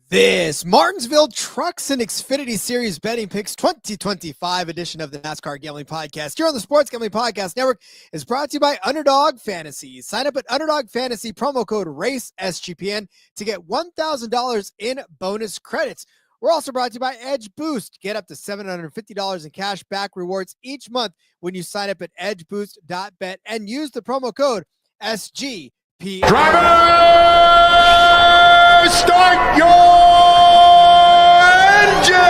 This Martinsville Trucks and Xfinity Series Betting Picks 2025 edition of the NASCAR Gambling Podcast here on the Sports Gambling Podcast Network is brought to you by Underdog Fantasy. Sign up at Underdog Fantasy, promo code RACESGPN to get $1,000 in bonus credits. We're also brought to you by Edge Boost. Get up to $750 in cash back rewards each month when you sign up at edgeboost.bet and use the promo code SGPN. Driver, start your engine!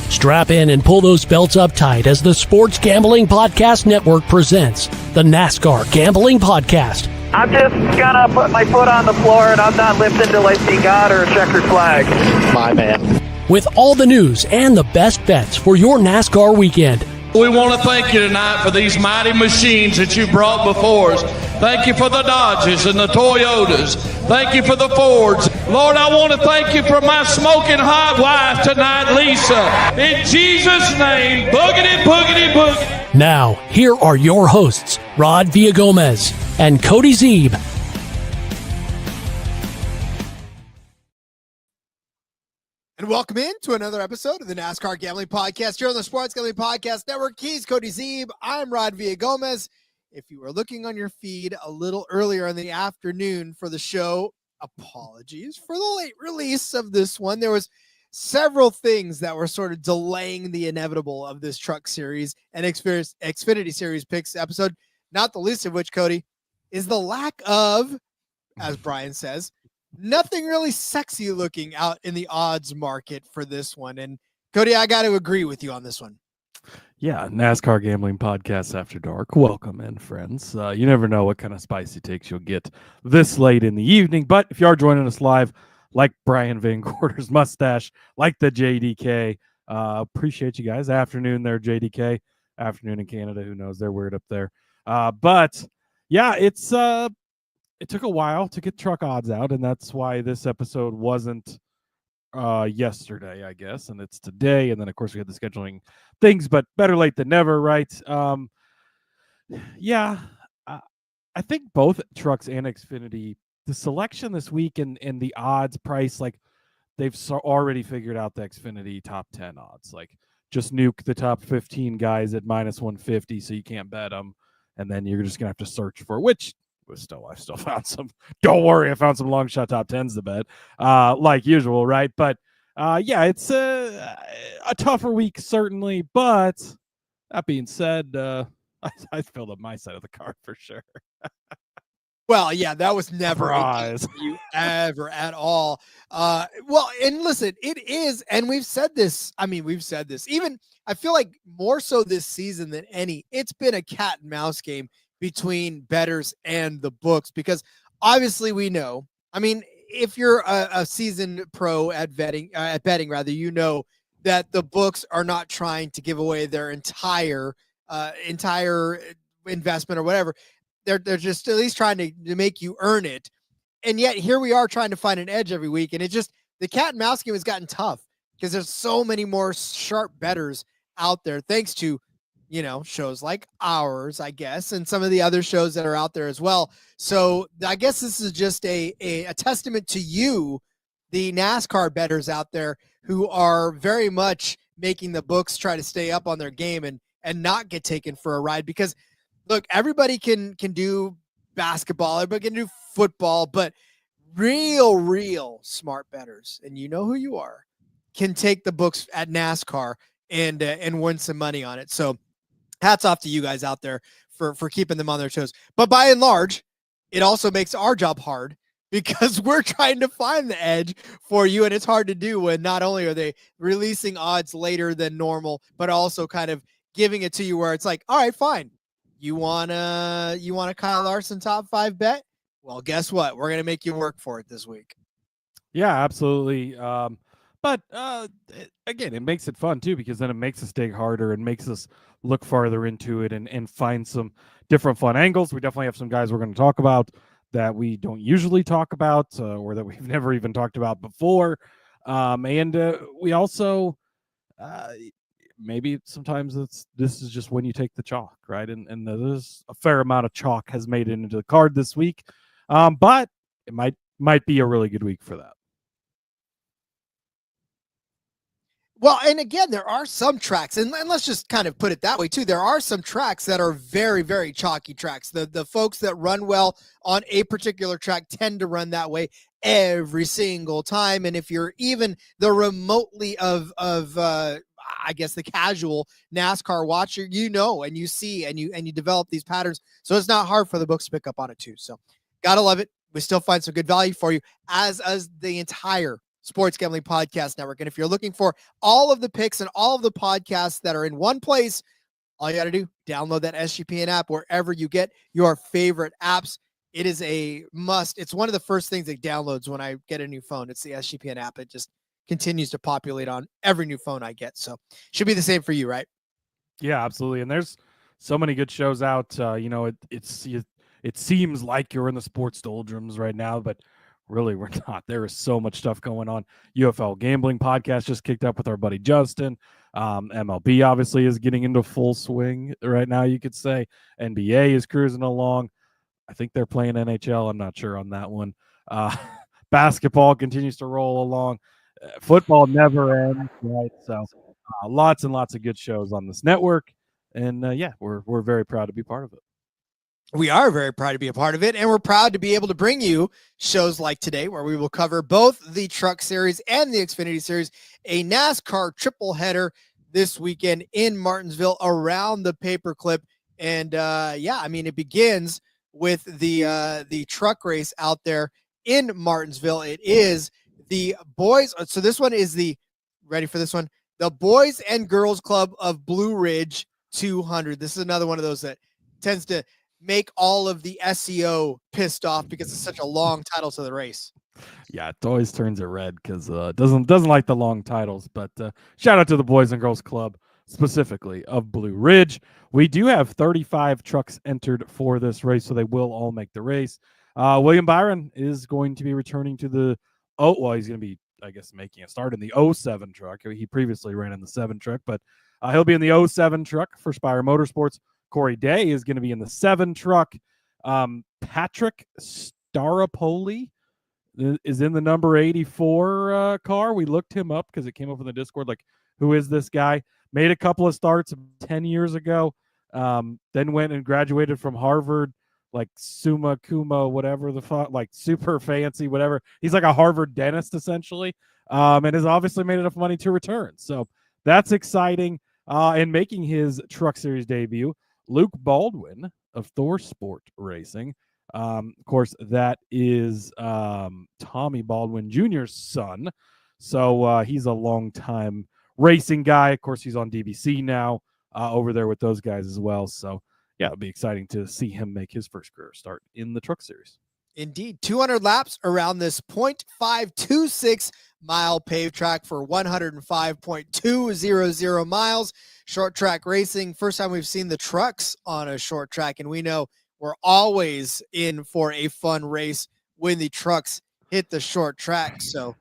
Strap in and pull those belts up tight as the Sports Gambling Podcast Network presents the NASCAR Gambling Podcast. I'm just gonna put my foot on the floor and I'm not lifting till I see God or a checkered flag. My man. With all the news and the best bets for your NASCAR weekend. We want to thank you tonight for these mighty machines that you brought before us. Thank you for the Dodges and the Toyotas. Thank you for the Fords. Lord, I want to thank you for my smoking hot wife tonight, Lisa. In Jesus' name, boogity, boogity, boogity. Now, here are your hosts, Rod Villagomez and Cody Zeeb. And welcome in to another episode of the NASCAR Gambling Podcast here on the Sports Gambling Podcast Network. He's Cody Zeeb. I'm Rod Villagomez. If you were looking on your feed a little earlier in the afternoon for the show, apologies for the late release of this one. There was several things that were sort of delaying the inevitable of this truck series and Xfinity Series picks episode, not the least of which, Cody, is the lack of, as Brian says, nothing really sexy looking out in the odds market for this one. And Cody, I got to agree with you on this one. Yeah, NASCAR Gambling Podcast After Dark. Welcome in, friends. You never know what kind of spicy takes you'll get this late in the evening. But if you are joining us live, like Brian Van Gorder's mustache, like the JDK, appreciate you guys. Afternoon there, JDK. Afternoon in Canada. Who knows? They're weird up there. But yeah, it took a while to get truck odds out, and that's why this episode wasn't yesterday, I guess, and it's today. And then, of course, we had the scheduling things, but better late than never, right? Yeah, I think both Trucks and Xfinity, the selection this week and the odds price, like they've already figured out the Xfinity top 10 odds. Like just nuke the top 15 guys at minus 150 so you can't bet them, and then you're just gonna have to search for which. I still found some. Don't worry, I found some long shot top 10s to bet, like usual, right? But yeah, it's a tougher week certainly. But that being said, I filled up my side of the card for sure. Well, yeah, that was never a you ever at all. Well, and listen, it is, and we've said this. I mean, we've said this. Even I feel like more so this season than any. It's been a cat and mouse game between bettors and the books, because obviously we know, I mean, if you're a seasoned pro at betting, you know that the books are not trying to give away their entire investment or whatever. They're just at least trying to make you earn it. And yet here we are trying to find an edge every week. And it just, the cat and mouse game has gotten tough because there's so many more sharp bettors out there, thanks to, you know, shows like ours, I guess, and some of the other shows that are out there as well. So I guess this is just a testament to you, the NASCAR bettors out there, who are very much making the books try to stay up on their game and not get taken for a ride. Because look, everybody can do basketball, everybody can do football, but real smart bettors, and you know who you are, can take the books at NASCAR and win some money on it. So hats off to you guys out there for keeping them on their toes. But by and large, it also makes our job hard because we're trying to find the edge for you. And it's hard to do when not only are they releasing odds later than normal, but also kind of giving it to you where it's like, all right, fine. You want a Kyle Larson top 5 bet? Well, guess what? We're going to make you work for it this week. Yeah, absolutely. But again, it makes it fun too, because then it makes us dig harder and makes us look farther into it and find some different fun angles. We definitely have some guys we're going to talk about that we don't usually talk about or that we've never even talked about before. And we also maybe sometimes this is just when you take the chalk, right? And there's a fair amount of chalk has made it into the card this week, but it might be a really good week for that. Well, and again, there are some tracks, and let's just kind of put it that way too. There are some tracks that are very, very chalky tracks. The folks that run well on a particular track tend to run that way every single time. And if you're even the remotely of I guess the casual NASCAR watcher, you know, and you see, and you develop these patterns. So it's not hard for the books to pick up on it too. So gotta love it. We still find some good value for you, as the entire Sports Gambling Podcast Network. And if you're looking for all of the picks and all of the podcasts that are in one place, all you got to do, download that SGPN app wherever you get your favorite apps. It is a must. It's one of the first things that downloads when I get a new phone. It's the SGPN app. It just continues to populate on every new phone I get. So should be the same for you, right? Yeah, absolutely. And there's so many good shows out. It seems like you're in the sports doldrums right now, but really, we're not. There is so much stuff going on. UFL Gambling Podcast just kicked up with our buddy Justin. MLB obviously is getting into full swing right now, you could say. NBA is cruising along. I think they're playing NHL. I'm not sure on that one. Basketball continues to roll along. Football never ends, right? So lots and lots of good shows on this network. And we're very proud to be part of it. We are very proud to be a part of it, and we're proud to be able to bring you shows like today, where we will cover both the Truck Series and the Xfinity Series, a NASCAR triple header this weekend in Martinsville around the paperclip. And it begins with the truck race out there in Martinsville. It is the boys. So this one is ready for this one? The Boys and Girls Club of Blue Ridge 200. This is another one of those that tends to make all of the SEO pissed off because it's such a long title to the race. Yeah, it always turns it red because doesn't like the long titles. But shout out to the Boys and Girls Club specifically of Blue Ridge. We do have 35 trucks entered for this race, so they will all make the race. William Byron is going to be returning to he's going to be, I guess, making a start in the 07 truck. He previously ran in the 7 truck, but he'll be in the 07 truck for Spire Motorsports. Corey Day is going to be in the 7 truck. Patrick Staropoli is in the number 84 car. We looked him up because it came up in the Discord. Like, who is this guy? Made a couple of starts 10 years ago. Then went and graduated from Harvard, like summa cum, whatever like super fancy, whatever. He's like a Harvard dentist essentially, and has obviously made enough money to return. So that's exciting. And making his Truck Series debut, Luke Baldwin of Thor Sport Racing. Of course, that is Tommy Baldwin Jr.'s son. So he's a long-time racing guy. Of course, he's on DBC now over there with those guys as well. So, yeah, it'll be exciting to see him make his first career start in the Truck Series. Indeed. 200 laps around this 0.526 mile paved track for 105.200 miles. Short track racing. First time we've seen the trucks on a short track, and we know we're always in for a fun race when the trucks hit the short track. So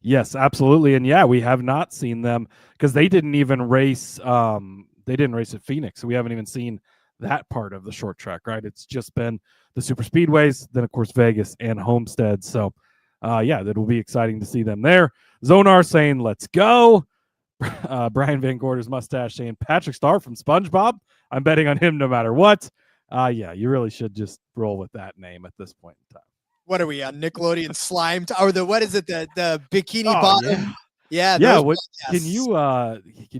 yes, absolutely. And yeah, we have not seen them because they didn't even race. They didn't race at Phoenix. So we haven't even seen that part of the short track, right? It's just been the super speedways, then of course Vegas and Homestead. So that will be exciting to see them there. Zonar saying, let's go. Brian Van Gorder's mustache saying Patrick Star from SpongeBob. I'm betting on him no matter what. You really should just roll with that name at this point in time. What are we on? Nickelodeon slime or what is it? The bikini bottom? Yeah. Can you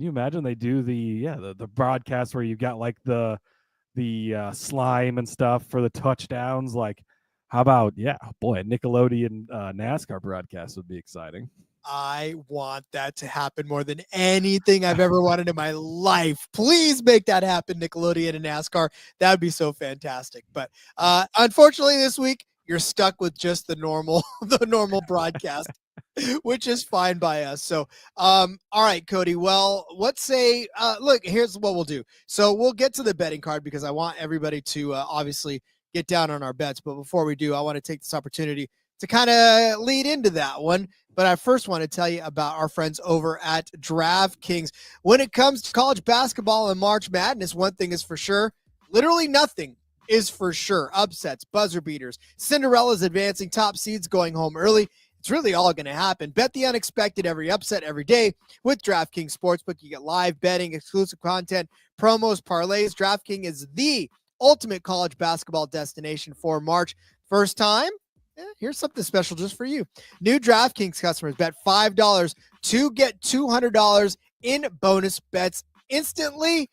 imagine they do the broadcast where you've got like the slime and stuff for the touchdowns? Like, how about Nickelodeon NASCAR broadcast would be exciting. I want that to happen more than anything I've ever wanted in my life. Please make that happen, Nickelodeon and NASCAR. That would be so fantastic. But unfortunately, this week you're stuck with just the normal broadcast, which is fine by us. So, all right, Cody. Well, let's say, look, here's what we'll do. So we'll get to the betting card because I want everybody to obviously get down on our bets. But before we do, I want to take this opportunity to kind of lead into that one. But I first want to tell you about our friends over at DraftKings. When it comes to college basketball and March Madness, one thing is for sure, literally nothing is for sure. Upsets, buzzer beaters, Cinderella's advancing, top seeds going home early. It's really all going to happen. Bet the unexpected every upset every day with DraftKings Sportsbook. You get live betting, exclusive content, promos, parlays. DraftKings is the ultimate college basketball destination for March. First time? Here's something special just for you. New DraftKings customers bet $5 to get $200 in bonus bets instantly.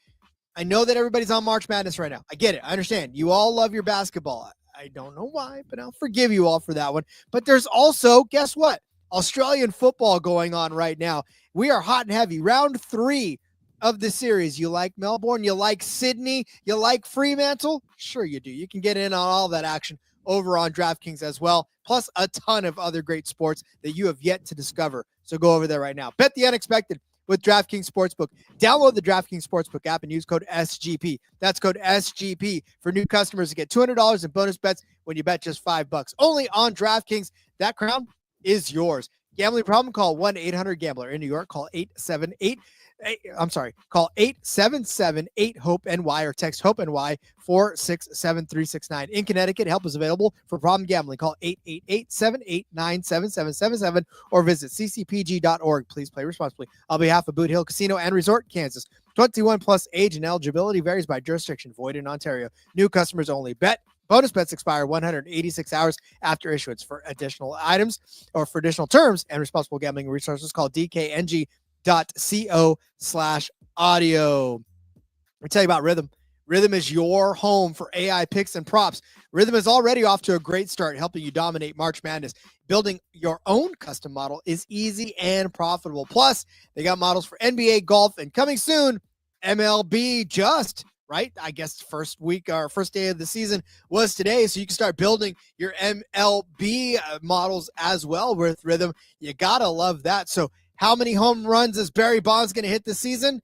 I know that everybody's on March Madness right now. I get it. I understand. You all love your basketball. I don't know why, but I'll forgive you all for that one. But there's also, guess what? Australian football going on right now. We are hot and heavy. Round 3 of the series. You like Melbourne? You like Sydney? You like Fremantle? Sure you do. You can get in on all that action over on DraftKings as well, plus a ton of other great sports that you have yet to discover. So go over there right now. Bet the unexpected with DraftKings Sportsbook. Download the DraftKings Sportsbook app and use code SGP. That's code SGP for new customers to get $200 in bonus bets when you bet just $5. Only on DraftKings. That crown is yours. Gambling problem? Call 1-800-GAMBLER. In New York, call 877-8-HOPE-NY or text HOPE-NY 467-369. In Connecticut, help is available for problem gambling. Call 888-789-7777 or visit ccpg.org. Please play responsibly. On behalf of Boot Hill Casino and Resort, Kansas. 21 plus age and eligibility varies by jurisdiction. Void in Ontario. New customers only. Bonus bets expire 186 hours after issuance. For additional items or for additional terms and responsible gambling resources, call dkng.co/audio. Let me tell you about Rhythm. Rhythm is your home for AI picks and props. Rhythm is already off to a great start, helping you dominate March Madness. Building your own custom model is easy and profitable. Plus, they got models for NBA, golf, and coming soon, MLB just. Right? I guess first day of the season was today. So you can start building your MLB models as well with Rhythm. You got to love that. So how many home runs is Barry Bonds going to hit this season?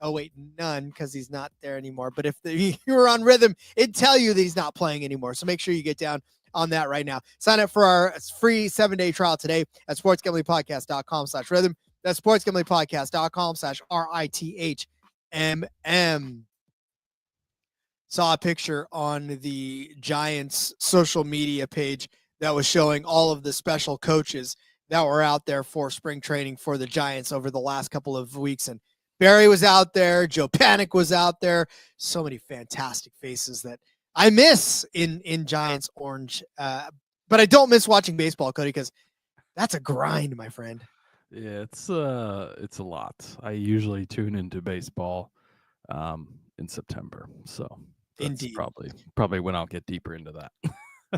Oh, wait, none, because he's not there anymore. But if you were on Rhythm, it'd tell you that he's not playing anymore. So make sure you get down on that right now. Sign up for our free 7-day trial today at sportsgamblingpodcast.com/rhythm. That's sportsgamblingpodcast.com/RITHMM. Saw a picture on the Giants social media page that was showing all of the special coaches that were out there for spring training for the Giants over the last couple of weeks. And Barry was out there. Joe Panic was out there. So many fantastic faces that I miss in Giants orange. But I don't miss watching baseball, Cody, because that's a grind, my friend. Yeah, it's a lot. I usually tune into baseball in September. So that's Indeed. probably when I'll get deeper into that.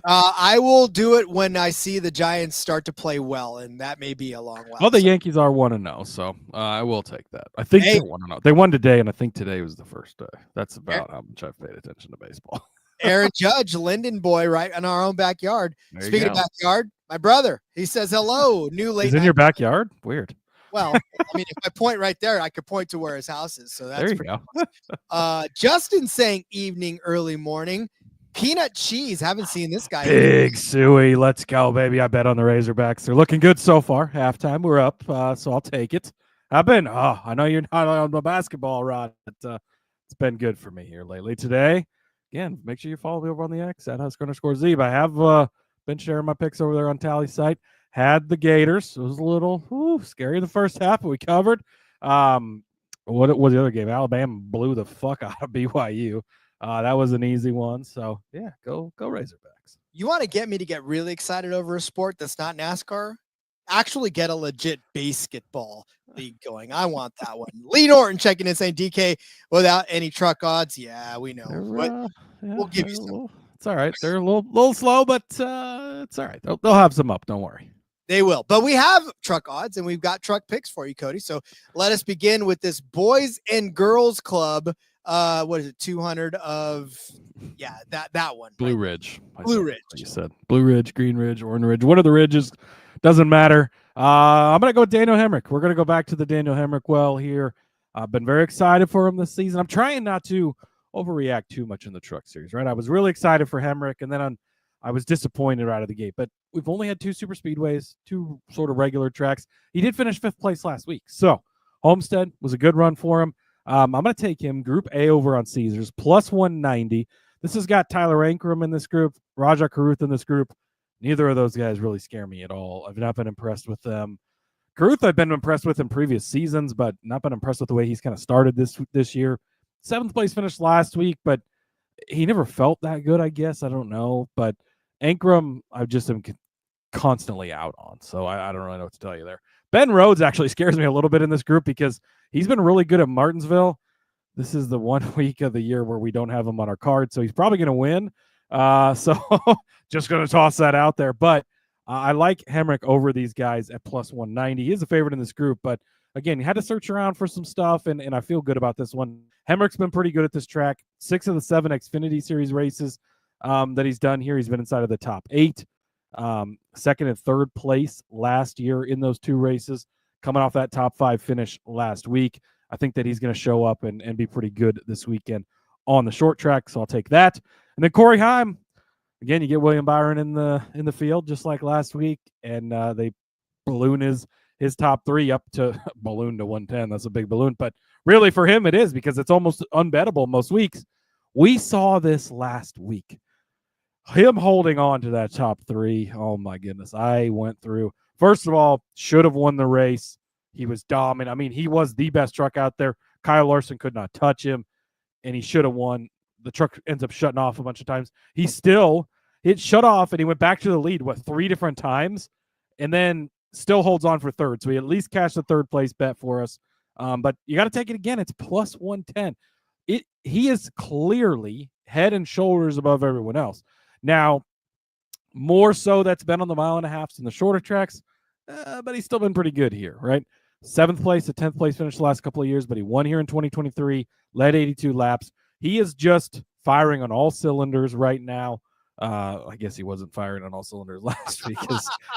I will do it when I see the Giants start to play well, and that may be a long while. Well, the Yankees are 1-0, so I will take that. I think they're 1-0. They won today, and I think today was the first day. That's about how much I've paid attention to baseball. Aaron Judge, Linden boy, right in our own backyard. Speaking of backyard, my brother, he says hello. New late. He's in your backyard? Weird. Well, I mean, if I point right there, I could point to where his house is. So that's there you go. Justin saying evening, early morning. Peanut cheese. Haven't seen this guy. Big Suey. Let's go, baby. I bet on the Razorbacks. They're looking good so far. Halftime, we're up, so I'll take it. I know you're not on the basketball, Rod, but it's been good for me here lately. Today, again, make sure you follow me over on the X at _Zeeb. I have been sharing my picks over there on Tally site. Had the Gators. It was a little scary the first half, but we covered. What was the other game? Alabama blew the fuck out of BYU. That was an easy one. So, yeah, go Razorbacks. You want to get me to get really excited over a sport that's not NASCAR? Actually get a legit basketball league going. I want that one. Lee Norton checking in saying DK without any truck odds. Yeah, we know. We'll give you some. It's all right. They're a little slow, but it's all right. They'll have some up. Don't worry. They will. But we have truck odds, and we've got truck picks for you, Cody. So let us begin with this Boys and Girls Club. What is it? 200 of that one. Blue Ridge. Blue Ridge. You said Blue Ridge, Green Ridge, Orange Ridge. One of the ridges doesn't matter. I'm gonna go with Daniel Hemrick. We're gonna go back to the Daniel Hemrick well here. I've been very excited for him this season. I'm trying not to overreact too much in the Truck Series, right? I was really excited for Hemrick, and then I was disappointed right out of the gate. But we've only had 2 super speedways, 2 sort of regular tracks. He did finish 5th place last week. So Homestead was a good run for him. I'm going to take him Group A over on Caesars, plus 190. This has got Tyler Ankrum in this group, Raja Karuth in this group. Neither of those guys really scare me at all. I've not been impressed with them. Karuth I've been impressed with in previous seasons, but not been impressed with the way he's kind of started this year. 7th place finish last week, but he never felt that good, I guess. I don't know. But Ankrum, I just am constantly out on. So I don't really know what to tell you there. Ben Rhodes actually scares me a little bit in this group because he's been really good at Martinsville. This is the 1 week of the year where we don't have him on our card, so he's probably going to win. So just going to toss that out there. But I like Hemrick over these guys at plus 190. He is a favorite in this group, but again, you had to search around for some stuff, and I feel good about this one. Hemrick's been pretty good at this track. 6 of the 7 Xfinity Series races that he's done here, he's been inside of the top 8. 2nd and 3rd place last year in those 2 races, coming off that top 5 finish last week. I think that he's going to show up and be pretty good this weekend on the short track, so I'll take that. And then Corey Heim, again, you get William Byron in the field just like last week, and they balloon his top 3 up to balloon to 110. That's a big balloon, but really for him it is because it's almost unbettable most weeks. We saw this last week. Him holding on to that top 3, oh my goodness. I went through, first of all, should have won the race. He was dominant. I mean, he was the best truck out there. Kyle Larson could not touch him, and he should have won. The truck ends up shutting off a bunch of times. It shut off, and he went back to the lead, 3 different times, and then still holds on for 3rd. So he at least cashed the 3rd place bet for us. But you got to take it again. It's plus 110. He is clearly head and shoulders above everyone else. Now, more so that's been on the 1.5 miles than the shorter tracks, but he's still been pretty good here, right? 7th place, a 10th place finish the last couple of years, but he won here in 2023, led 82 laps. He is just firing on all cylinders right now. I guess he wasn't firing on all cylinders last week,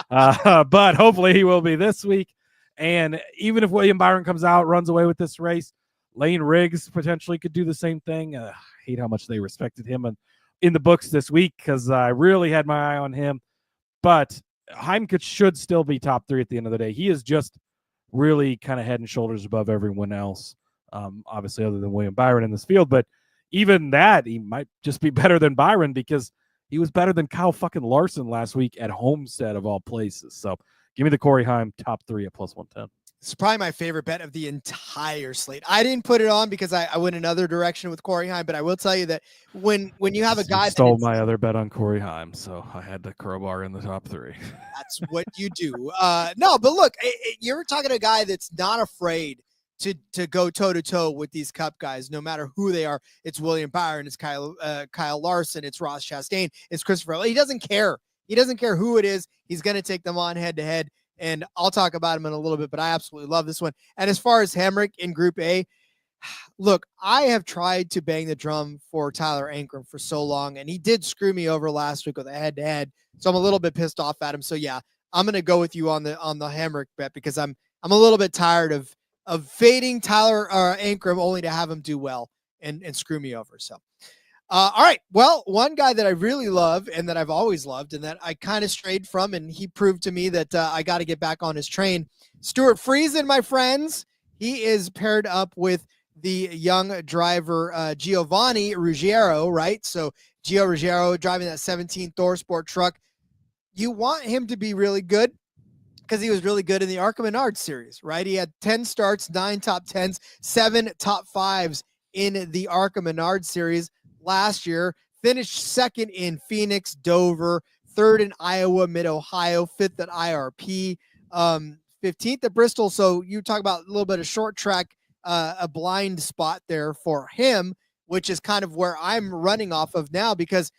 but hopefully he will be this week. And even if William Byron comes out, runs away with this race, Lane Riggs potentially could do the same thing. I hate how much they respected him in the books this week because I really had my eye on him. But Heimkut should still be top 3 at the end of the day. He is just really kind of head and shoulders above everyone else, obviously other than William Byron in this field. But even that, he might just be better than Byron because he was better than Kyle fucking Larson last week at Homestead of all places. So give me the Corey Heim top 3 at plus 110. It's probably my favorite bet of the entire slate. I didn't put it on because I went another direction with Corey Heim, but I will tell you that when you have a guy that stole my other bet on Corey Heim, so I had to crowbar in the top 3. That's what you do. No, but look, you're talking to a guy that's not afraid to go toe to toe with these Cup guys, no matter who they are. It's William Byron, it's Kyle Larson, it's Ross Chastain, it's Christopher. He doesn't care. He doesn't care who it is. He's going to take them on head to head. And I'll talk about him in a little bit, but I absolutely love this one. And as far as Hemrick in Group A, look, I have tried to bang the drum for Tyler Ankrum for so long, and he did screw me over last week with a head-to-head. So I'm a little bit pissed off at him. So yeah, I'm going to go with you on the Hemrick bet because I'm a little bit tired of fading Tyler Ankrum only to have him do well and screw me over. So. All right. Well, one guy that I really love and that I've always loved and that I kind of strayed from, and he proved to me that I got to get back on his train. Stuart Friesen, my friends. He is paired up with the young driver Giovanni Ruggiero, right? So Gio Ruggiero driving that 17 Thor Sport truck. You want him to be really good because he was really good in the ARCA Menard series, right? He had 10 starts, 9 top 10s, 7 top 5s in the ARCA Menard series. Last year, finished 2nd in Phoenix, Dover, 3rd in Iowa, Mid-Ohio, 5th at IRP, 15th at Bristol. So you talk about a little bit of short track, a blind spot there for him, which is kind of where I'm running off of now because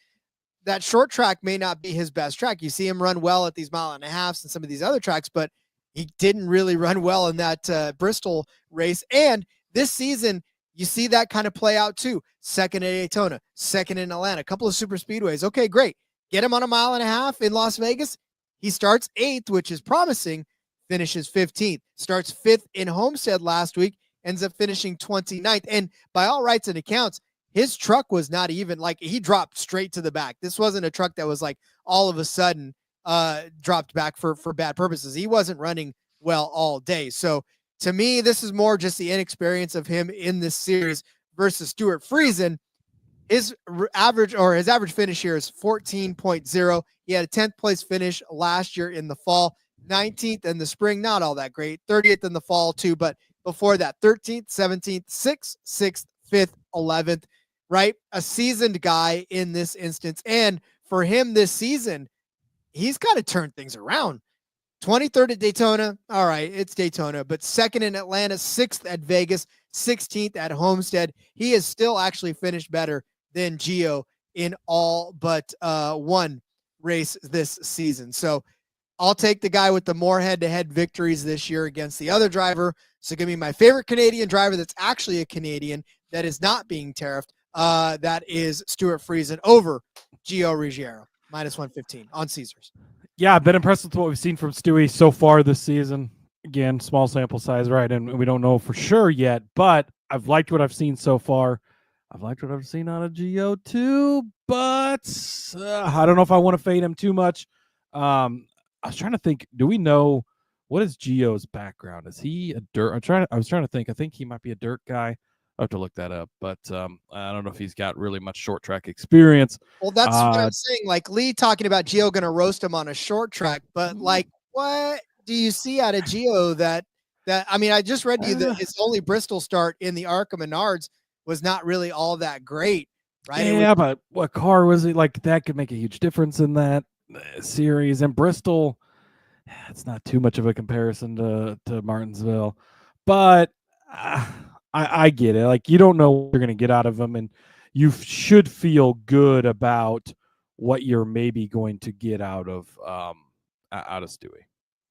that short track may not be his best track. You see him run well at these 1.5 miles and some of these other tracks, but he didn't really run well in that Bristol race. And this season, you see that kind of play out too. 2nd at Daytona, 2nd in Atlanta, a couple of super speedways. Okay, great. Get him on 1.5 miles in Las Vegas. He starts 8th, which is promising, finishes 15th. Starts 5th in Homestead last week, ends up finishing 29th. And by all rights and accounts, his truck was not even like he dropped straight to the back. This wasn't a truck that was like all of a sudden dropped back for bad purposes. He wasn't running well all day. So to me, this is more just the inexperience of him in this series versus Stuart Friesen. His average finish here is 14.0. He had a 10th place finish last year in the fall, 19th in the spring, not all that great, 30th in the fall too, but before that, 13th, 17th, 6th, 6th, 5th, 11th, right? A seasoned guy in this instance. And for him this season, he's kind of turned things around. 23rd at Daytona. All right, it's Daytona, but 2nd in Atlanta, 6th at Vegas, 16th at Homestead. He has still actually finished better than Gio in all but one race this season. So I'll take the guy with the more head-to-head victories this year against the other driver. So give me my favorite Canadian driver that's actually a Canadian that is not being tariffed. That is Stuart Friesen over Gio Ruggiero, -115 on Caesars. Yeah, I've been impressed with what we've seen from Stewie so far this season. Again, small sample size, right? And we don't know for sure yet, but I've liked what I've seen so far. I've liked what I've seen out of Gio too, but I don't know if I want to fade him too much. I was trying to think, do we know what is Gio's background? Is he a dirt? I was trying to think. I think he might be a dirt guy. I have to look that up, but I don't know if he's got really much short track experience. Well, that's what I'm saying. Like Lee talking about Gio going to roast him on a short track, but like, what do you see out of Gio that I mean, I just read to you that his only Bristol start in the ARCA Menards was not really all that great, right? Yeah, but what car was it? Like that could make a huge difference in that series. And Bristol, it's not too much of a comparison to Martinsville, but I get it. Like you don't know what you're going to get out of them, and you should feel good about what you're maybe going to get out of Stewie.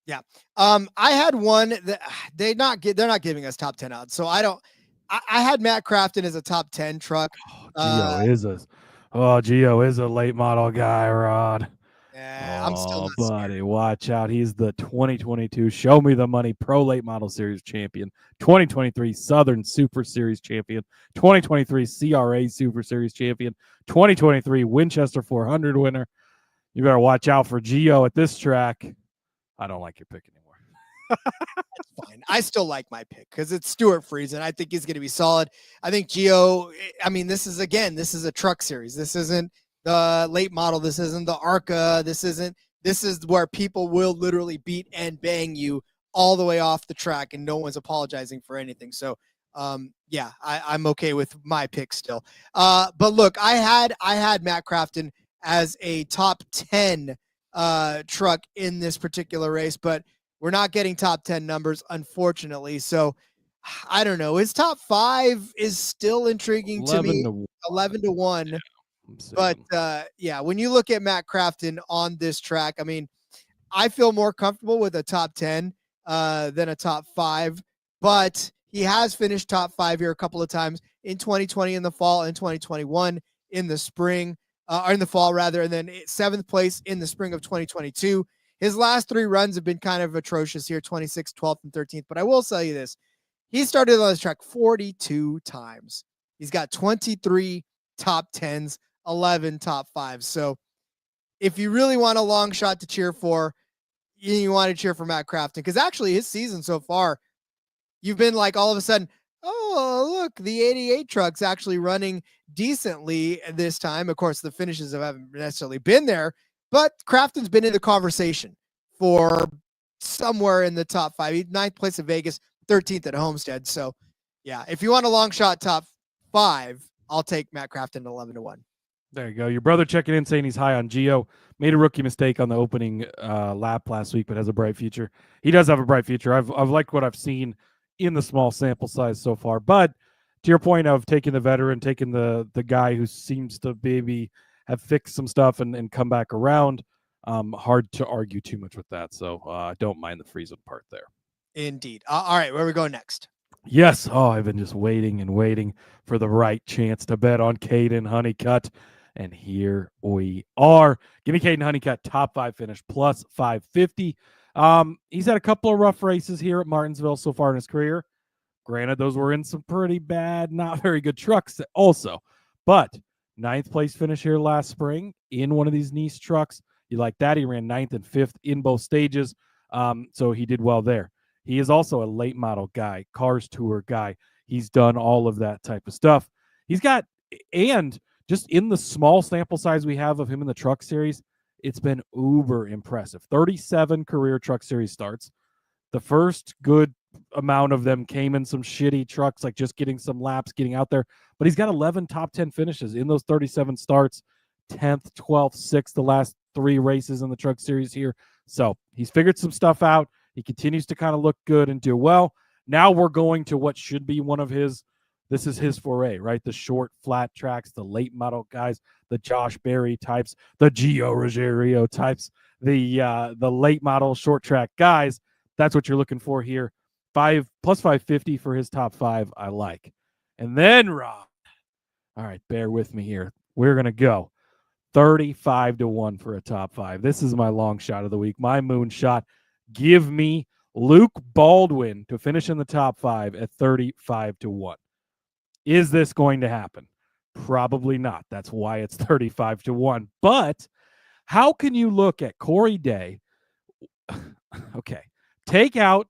Yeah. I had one that they're not giving us top 10 odds. So I had Matt Crafton as a top 10 truck. Gio is a late model guy, Rod. Yeah, I'm still not buddy, scared. watch out. He's the 2022 Show Me the Money Pro Late Model Series champion, 2023 Southern Super Series champion, 2023 CRA Super Series champion, 2023 Winchester 400 winner. You better watch out for Gio at this track. I don't like your pick anymore. That's fine. I still like my pick because it's Stuart Friesen. I think he's going to be solid. I think Gio, I mean, this is a truck series. This isn't the late model. This isn't the ARCA. This is where people will literally beat and bang you all the way off the track and no one's apologizing for anything. So, yeah, I'm okay with my pick still. But look, I had Matt Crafton as a top 10 truck in this particular race, but we're not getting top 10 numbers, unfortunately. So I don't know. His top 5 is still intriguing to me. 11-1. Yeah, but yeah, when you look at Matt Crafton on this track, I mean, I feel more comfortable with a top 10 than a top 5, but he has finished top 5 here a couple of times in 2020 in the fall and 2021 in the spring. Or in the fall rather, and then 7th place in the spring of 2022. His last 3 runs have been kind of atrocious here, 26th, 12th, and 13th. But I will tell you this. He started on this track 42 times. He's got 23 top 10s, 11 top 5s. So if you really want a long shot to cheer for, you want to cheer for Matt Crafton. Because actually his season so far, you've been like all of a sudden, oh, look, the 88 truck's actually running decently this time. Of course, the finishes haven't necessarily been there, but Crafton's been in the conversation for somewhere in the top 5. He's 9th place at Vegas, 13th at Homestead. So, yeah, if you want a long shot top 5, I'll take Matt Crafton 11-1. There you go. Your brother checking in saying he's high on Gio. Made a rookie mistake on the opening lap last week, but has a bright future. He does have a bright future. I've liked what I've seen in the small sample size so far. But to your point of taking the veteran, taking the guy who seems to maybe have fixed some stuff and come back around, hard to argue too much with that. So I don't mind the Friesen part there. Indeed. All right, where we go next? Yes. Oh, I've been just waiting and waiting for the right chance to bet on Caden Honeycutt. And here we are. Give me Caden Honeycutt, top 5 finish, plus 550. He's had a couple of rough races here at Martinsville so far in his career. Granted, those were in some pretty bad, not very good trucks also. But 9th place finish here last spring in one of these Nice trucks. You like that? He ran 9th and 5th in both stages. So he did well there. He is also a late model guy, Cars Tour guy. He's done all of that type of stuff. He's got, and just in the small sample size we have of him in the Truck Series, it's been uber impressive. 37 career Truck Series starts. The first good amount of them came in some shitty trucks, like just getting some laps, getting out there. But he's got 11 top 10 finishes in those 37 starts, 10th, 12th, 6th, the last 3 races in the Truck Series here. So he's figured some stuff out. He continues to kind of look good and do well. Now we're going to what should be one of his, this is his foray, right? The short, flat tracks, the late model guys, the Josh Berry types, the Gio Ruggiero types, the late model short track guys. That's what you're looking for here. Plus 550 for his top 5. I like. And then Rob. All right, bear with me here. We're going to go 35-1 for a top 5. This is my long shot of the week, my moonshot. Give me Luke Baldwin to finish in the top 5 at 35-1. Is this going to happen? Probably not. That's why it's 35-1. But how can you look at Corey Day? Okay. Take out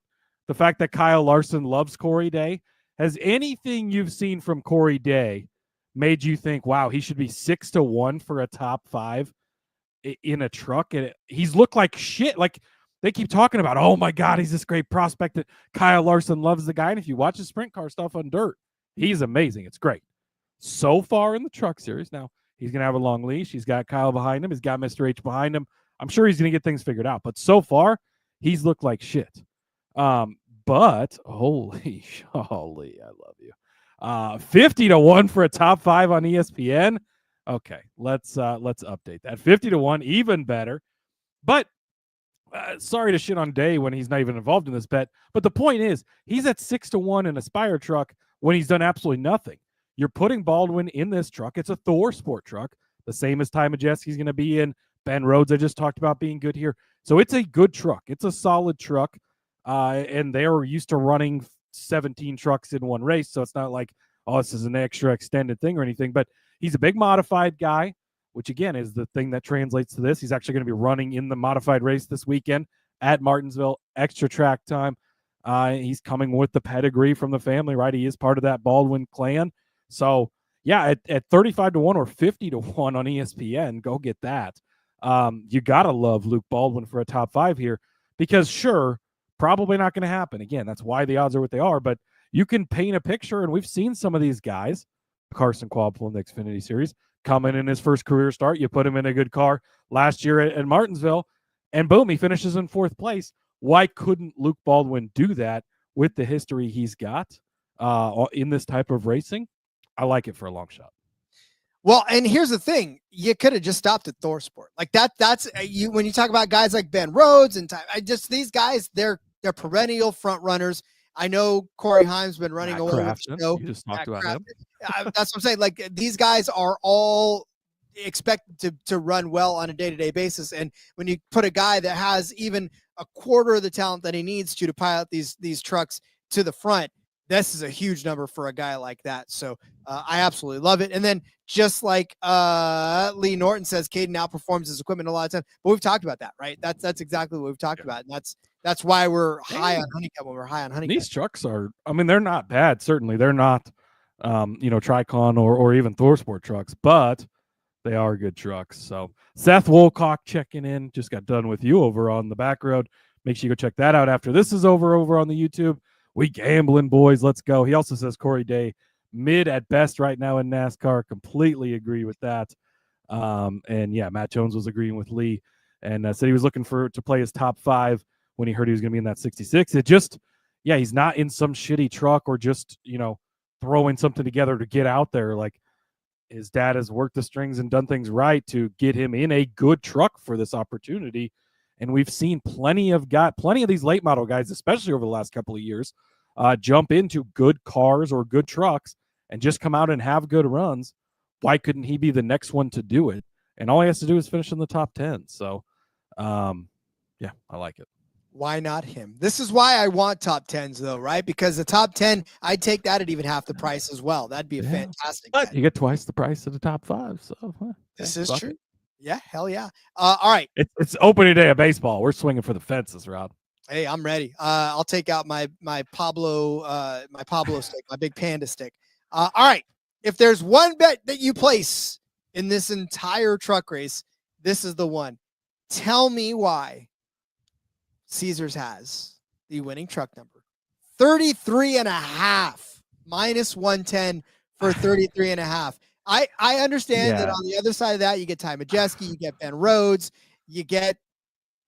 the fact that Kyle Larson loves Corey Day. Has anything you've seen from Corey Day made you think, wow, he should be 6-1 for a top 5 in a truck? And he's looked like shit. Like, they keep talking about, oh my God, he's this great prospect that Kyle Larson loves the guy. And if you watch his sprint car stuff on dirt, he's amazing. It's great. So far in the Truck Series, now he's going to have a long leash. He's got Kyle behind him. He's got Mr. H behind him. I'm sure he's going to get things figured out. But so far, he's looked like shit. But holy, I love you. 50-1 for a top 5 on ESPN. Okay, let's update that. 50-1, even better. But sorry to shit on Day when he's not even involved in this bet. But the point is, he's at 6-1 in a Spire truck when he's done absolutely nothing. You're putting Baldwin in this truck. It's a Thor Sport truck, the same as Ty Majeski's going to be in. Ben Rhodes, I just talked about being good here. So it's a good truck. It's a solid truck. And they're used to running 17 trucks in one race. So it's not like, oh, this is an extra extended thing or anything. But he's a big modified guy, which again is the thing that translates to this. He's actually going to be running in the modified race this weekend at Martinsville, extra track time. He's coming with the pedigree from the family, right? He is part of that Baldwin clan. So yeah, at 35-1 or 50-1 on ESPN, go get that. You got to love Luke Baldwin for a top 5 here because sure, probably not going to happen. Again, that's why the odds are what they are, but you can paint a picture, and we've seen some of these guys, Carson Qualpool in the Xfinity Series, coming in his first career start. You put him in a good car last year at Martinsville, and boom, he finishes in 4th place. Why couldn't Luke Baldwin do that with the history he's got in this type of racing? I like it for a long shot. Well, and here's the thing. You could have just stopped at Thor Sport. Like that's you when you talk about guys like Ben Rhodes and these guys, they're perennial front runners. I know Corey Haim's been running away with the show. You just talked about him. That's what I'm saying. Like these guys are all expected to run well on a day-to-day basis. And when you put a guy that has even a quarter of the talent that he needs to pilot these trucks to the front, this is a huge number for a guy like that. So I absolutely love it. And then just like Lee Norton says, Caden outperforms his equipment a lot of times. But we've talked about that, right? That's exactly what we've talked about. And that's why we're high on Honeycutt when we're high on Honeycutt. These trucks are, I mean, they're not bad. Certainly. They're not, Tricon or even Thor Sport trucks, but they are good trucks. So Seth Wolcock checking in. Just got done with you over on the back road. Make sure you go check that out after this is over on the YouTube. We gambling, boys. Let's go. He also says Corey Day mid at best right now in NASCAR. Completely agree with that. And yeah, Matt Jones was agreeing with Lee and said he was looking to play his top 5 when he heard he was going to be in that 66. It just, yeah, he's not in some shitty truck or just, throwing something together to get out there. Like his dad has worked the strings and done things right to get him in a good truck for this opportunity. And we've seen plenty of these late model guys, especially over the last couple of years, jump into good cars or good trucks and just come out and have good runs. Why couldn't he be the next one to do it? And all he has to do is finish in the top 10. So, yeah, I like it. Why not him? This is why I want top 10s though, right? Because the top 10, I'd take that at even half the price as well. That'd be a fantastic But bet. you get twice the price of the top 5. So This is fuck true. it. Yeah, hell yeah. All right. It's opening day of baseball. We're swinging for the fences, Rod. Hey, I'm ready. I'll take out my Pablo stick, my big panda stick. All right. If there's one bet that you place in this entire truck race, this is the one. Tell me why Caesars has the winning truck number. 33.5 minus 110 for 33.5. I understand that on the other side of that, you get Ty Majeski, you get Ben Rhodes, you get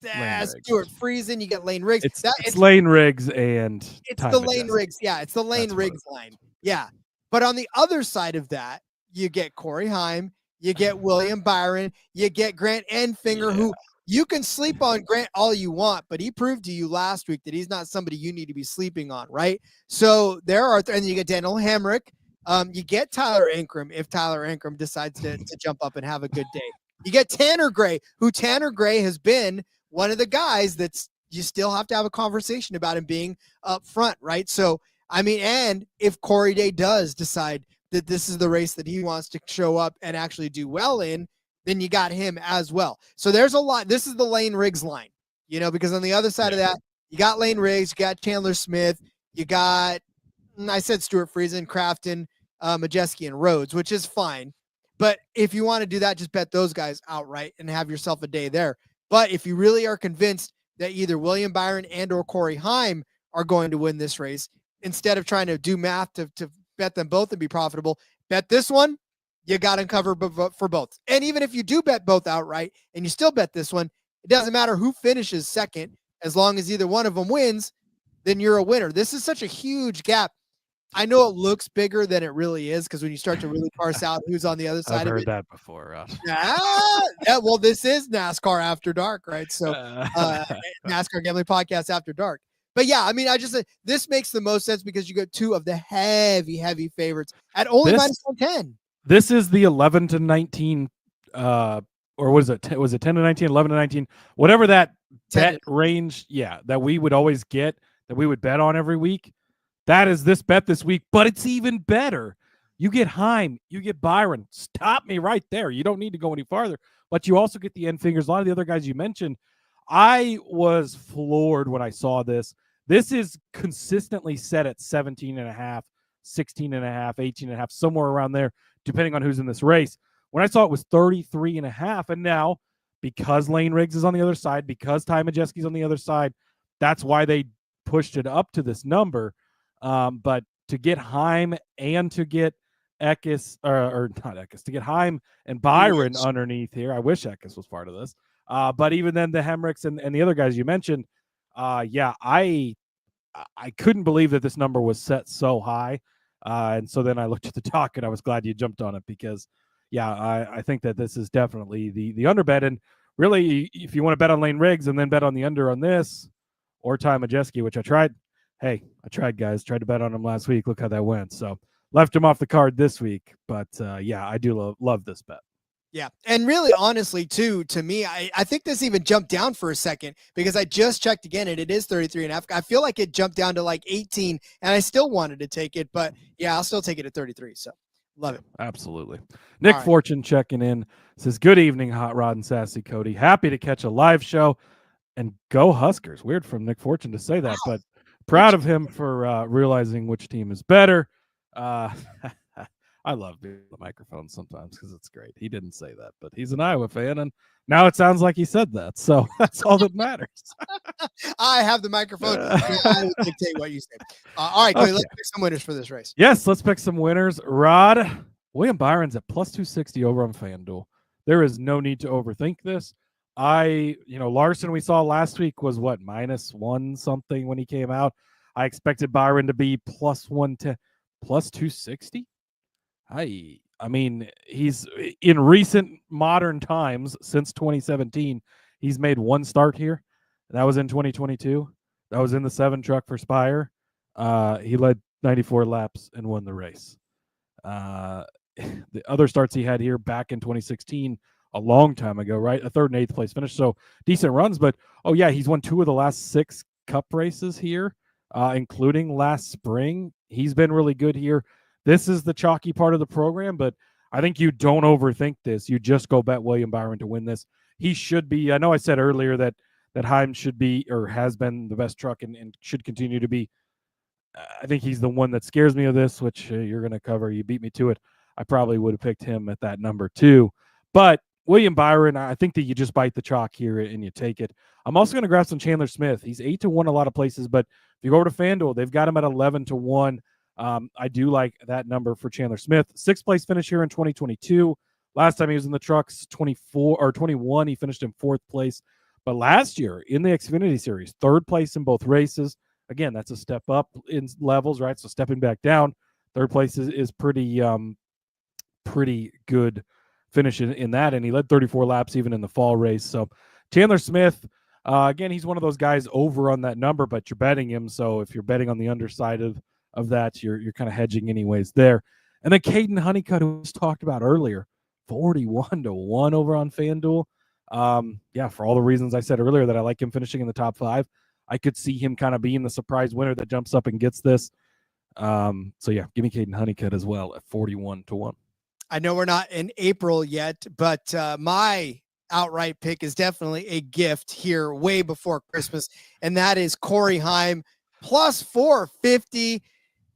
Stuart Friesen, you get Lane Riggs. It's Lane Riggs and it's Ty the Lane Majeski. Riggs. Yeah, it's the Lane Riggs line. Yeah. But on the other side of that, you get Corey Heim, you get William Byron, you get Grant Enfinger, who you can sleep on Grant all you want, but he proved to you last week that he's not somebody you need to be sleeping on, right? So there are, and then you get Daniel Hamrick. You get Tyler Ankrum if Tyler Ankrum decides to jump up and have a good day. You get Tanner Gray, who Tanner Gray has been one of the guys that's you still have to have a conversation about him being up front, right? So, I mean, and if Corey Day does decide that this is the race that he wants to show up and actually do well in, then you got him as well. So there's a lot. This is the Lane Riggs line, because on the other side of that, you got Lane Riggs, you got Chandler Smith, you got, I said Stuart Friesen, Crafton, Majeski, and Rhodes, which is fine. But if you want to do that, just bet those guys outright and have yourself a day there. But if you really are convinced that either William Byron and or Corey Heim are going to win this race, instead of trying to do math to bet them both and be profitable, bet this one. You got to cover for both. And even if you do bet both outright and you still bet this one, it doesn't matter who finishes second. As long as either one of them wins, then you're a winner. This is such a huge gap. I know it looks bigger than it really is because when you start to really parse out who's on the other side of it. I've heard that before, Ross. Yeah, well, this is NASCAR After Dark, right? So NASCAR Gambling Podcast After Dark. But yeah, I mean, this makes the most sense because you got two of the heavy favorites at only minus 110. This is the 11 to 19, or was it 10 to 19, 11 to 19, whatever that bet range, that we would always get, that we would bet on every week. That is this bet this week, but it's even better. You get Heim, you get Byron. Stop me right there. You don't need to go any farther, but you also get the end fingers. A lot of the other guys you mentioned, I was floored when I saw this. This is consistently set at 17.5, 16.5, 18.5, somewhere around there, depending on who's in this race. When I saw it was 33.5, and now because Lane Riggs is on the other side, because Ty Majeski's on the other side, that's why they pushed it up to this number. But to get Heim and to get Eckes, or not Eckes, to get Heim and Byron underneath here, I wish Eckes was part of this. But even then, the Hemricks and the other guys you mentioned, I couldn't believe that this number was set so high. And so then I looked at the doc and I was glad you jumped on it because, I think that this is definitely the under bet. And really, if you want to bet on Lane Riggs and then bet on the under on this or Ty Majeski, which I tried. Hey, I tried, guys. Tried to bet on him last week. Look how that went. So left him off the card this week. But, I do love this bet. Yeah. And really, honestly, too, to me, I think this even jumped down for a second because I just checked again and it is 33.5. I feel like it jumped down to like 18 and I still wanted to take it. But, I'll still take it at 33. So love it. Absolutely. Nick Fortune checking in says, good evening, Hot Rod and Sassy Cody. Happy to catch a live show and go Huskers. Weird from Nick Fortune to say that, but proud of him for realizing which team is better. I love being on the microphone sometimes because it's great. He didn't say that, but he's an Iowa fan, and now it sounds like he said that. So that's all that matters. I have the microphone. I will dictate what you say. All right, Cody, let's pick some winners for this race. Yes, let's pick some winners. Rod, William Byron's at plus 260 over on FanDuel. There is no need to overthink this. Larson we saw last week was what, -1 something when he came out. I expected Byron to be plus 110, plus 260. I mean, he's in recent modern times since 2017, he's made one start here. That was in 2022. That was in the 7 truck for Spire. He led 94 laps and won the race. The other starts he had here back in 2016 a long time ago, right? A third and eighth place finish. So decent runs, but he's won 2 of the last 6 cup races here, including last spring. He's been really good here. This is the chalky part of the program, but I think you don't overthink this. You just go bet William Byron to win this. He should be. I know I said earlier that Heim should be or has been the best truck and should continue to be. I think he's the one that scares me of this, which you're going to cover. You beat me to it. I probably would have picked him at that number 2. But William Byron, I think that you just bite the chalk here and you take it. I'm also going to grab some Chandler Smith. He's 8-1 a lot of places, but if you go over to FanDuel, they've got him at 11-1. I do like that number for Chandler Smith. 6th place finish here in 2022. Last time he was in the trucks, 21, he finished in 4th place. But last year in the Xfinity Series, 3rd place in both races. Again, that's a step up in levels, right? So stepping back down, 3rd place is pretty good finish in that. And he led 34 laps even in the fall race. So Chandler Smith, again, he's one of those guys over on that number, but you're betting him. So if you're betting on the underside of that, you're kind of hedging anyways there. And then Caden Honeycutt, who was talked about earlier, 41-1 over on FanDuel. For all the reasons I said earlier that I like him finishing in the top 5, I could see him kind of being the surprise winner that jumps up and gets this. Give me Caden Honeycutt as well at 41-1. I know we're not in April yet, but my outright pick is definitely a gift here way before Christmas, and that is Corey Heim plus 450.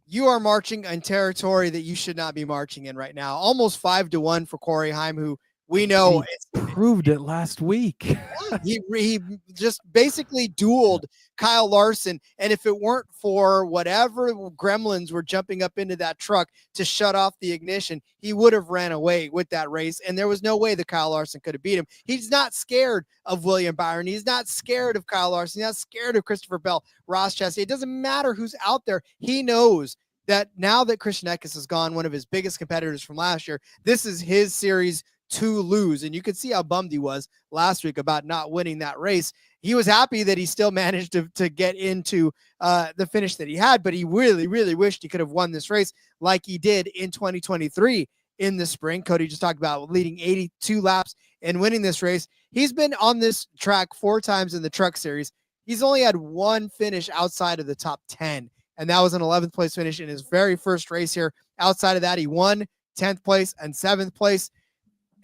You are marching in territory that you should not be marching in right now. Almost 5-1 for Corey Heim, who we know proved it last week. he just basically dueled Kyle Larson. And if it weren't for whatever gremlins were jumping up into that truck to shut off the ignition, he would have ran away with that race. And there was no way that Kyle Larson could have beat him. He's not scared of William Byron. He's not scared of Kyle Larson. He's not scared of Christopher Bell, Ross Chastain. It doesn't matter who's out there. He knows that now that Christian Eckes is gone, one of his biggest competitors from last year, this is his series to lose. And you could see how bummed he was last week about not winning that race. He was happy that he still managed to get into the finish that he had, but he really, really wished he could have won this race like he did in 2023 in the spring. Cody just talked about leading 82 laps and winning this race. He's been on this track 4 times in the Truck Series. He's only had 1 finish outside of the top 10, and that was an 11th place finish in his very first race here. Outside of that, he won 10th place and 7th place.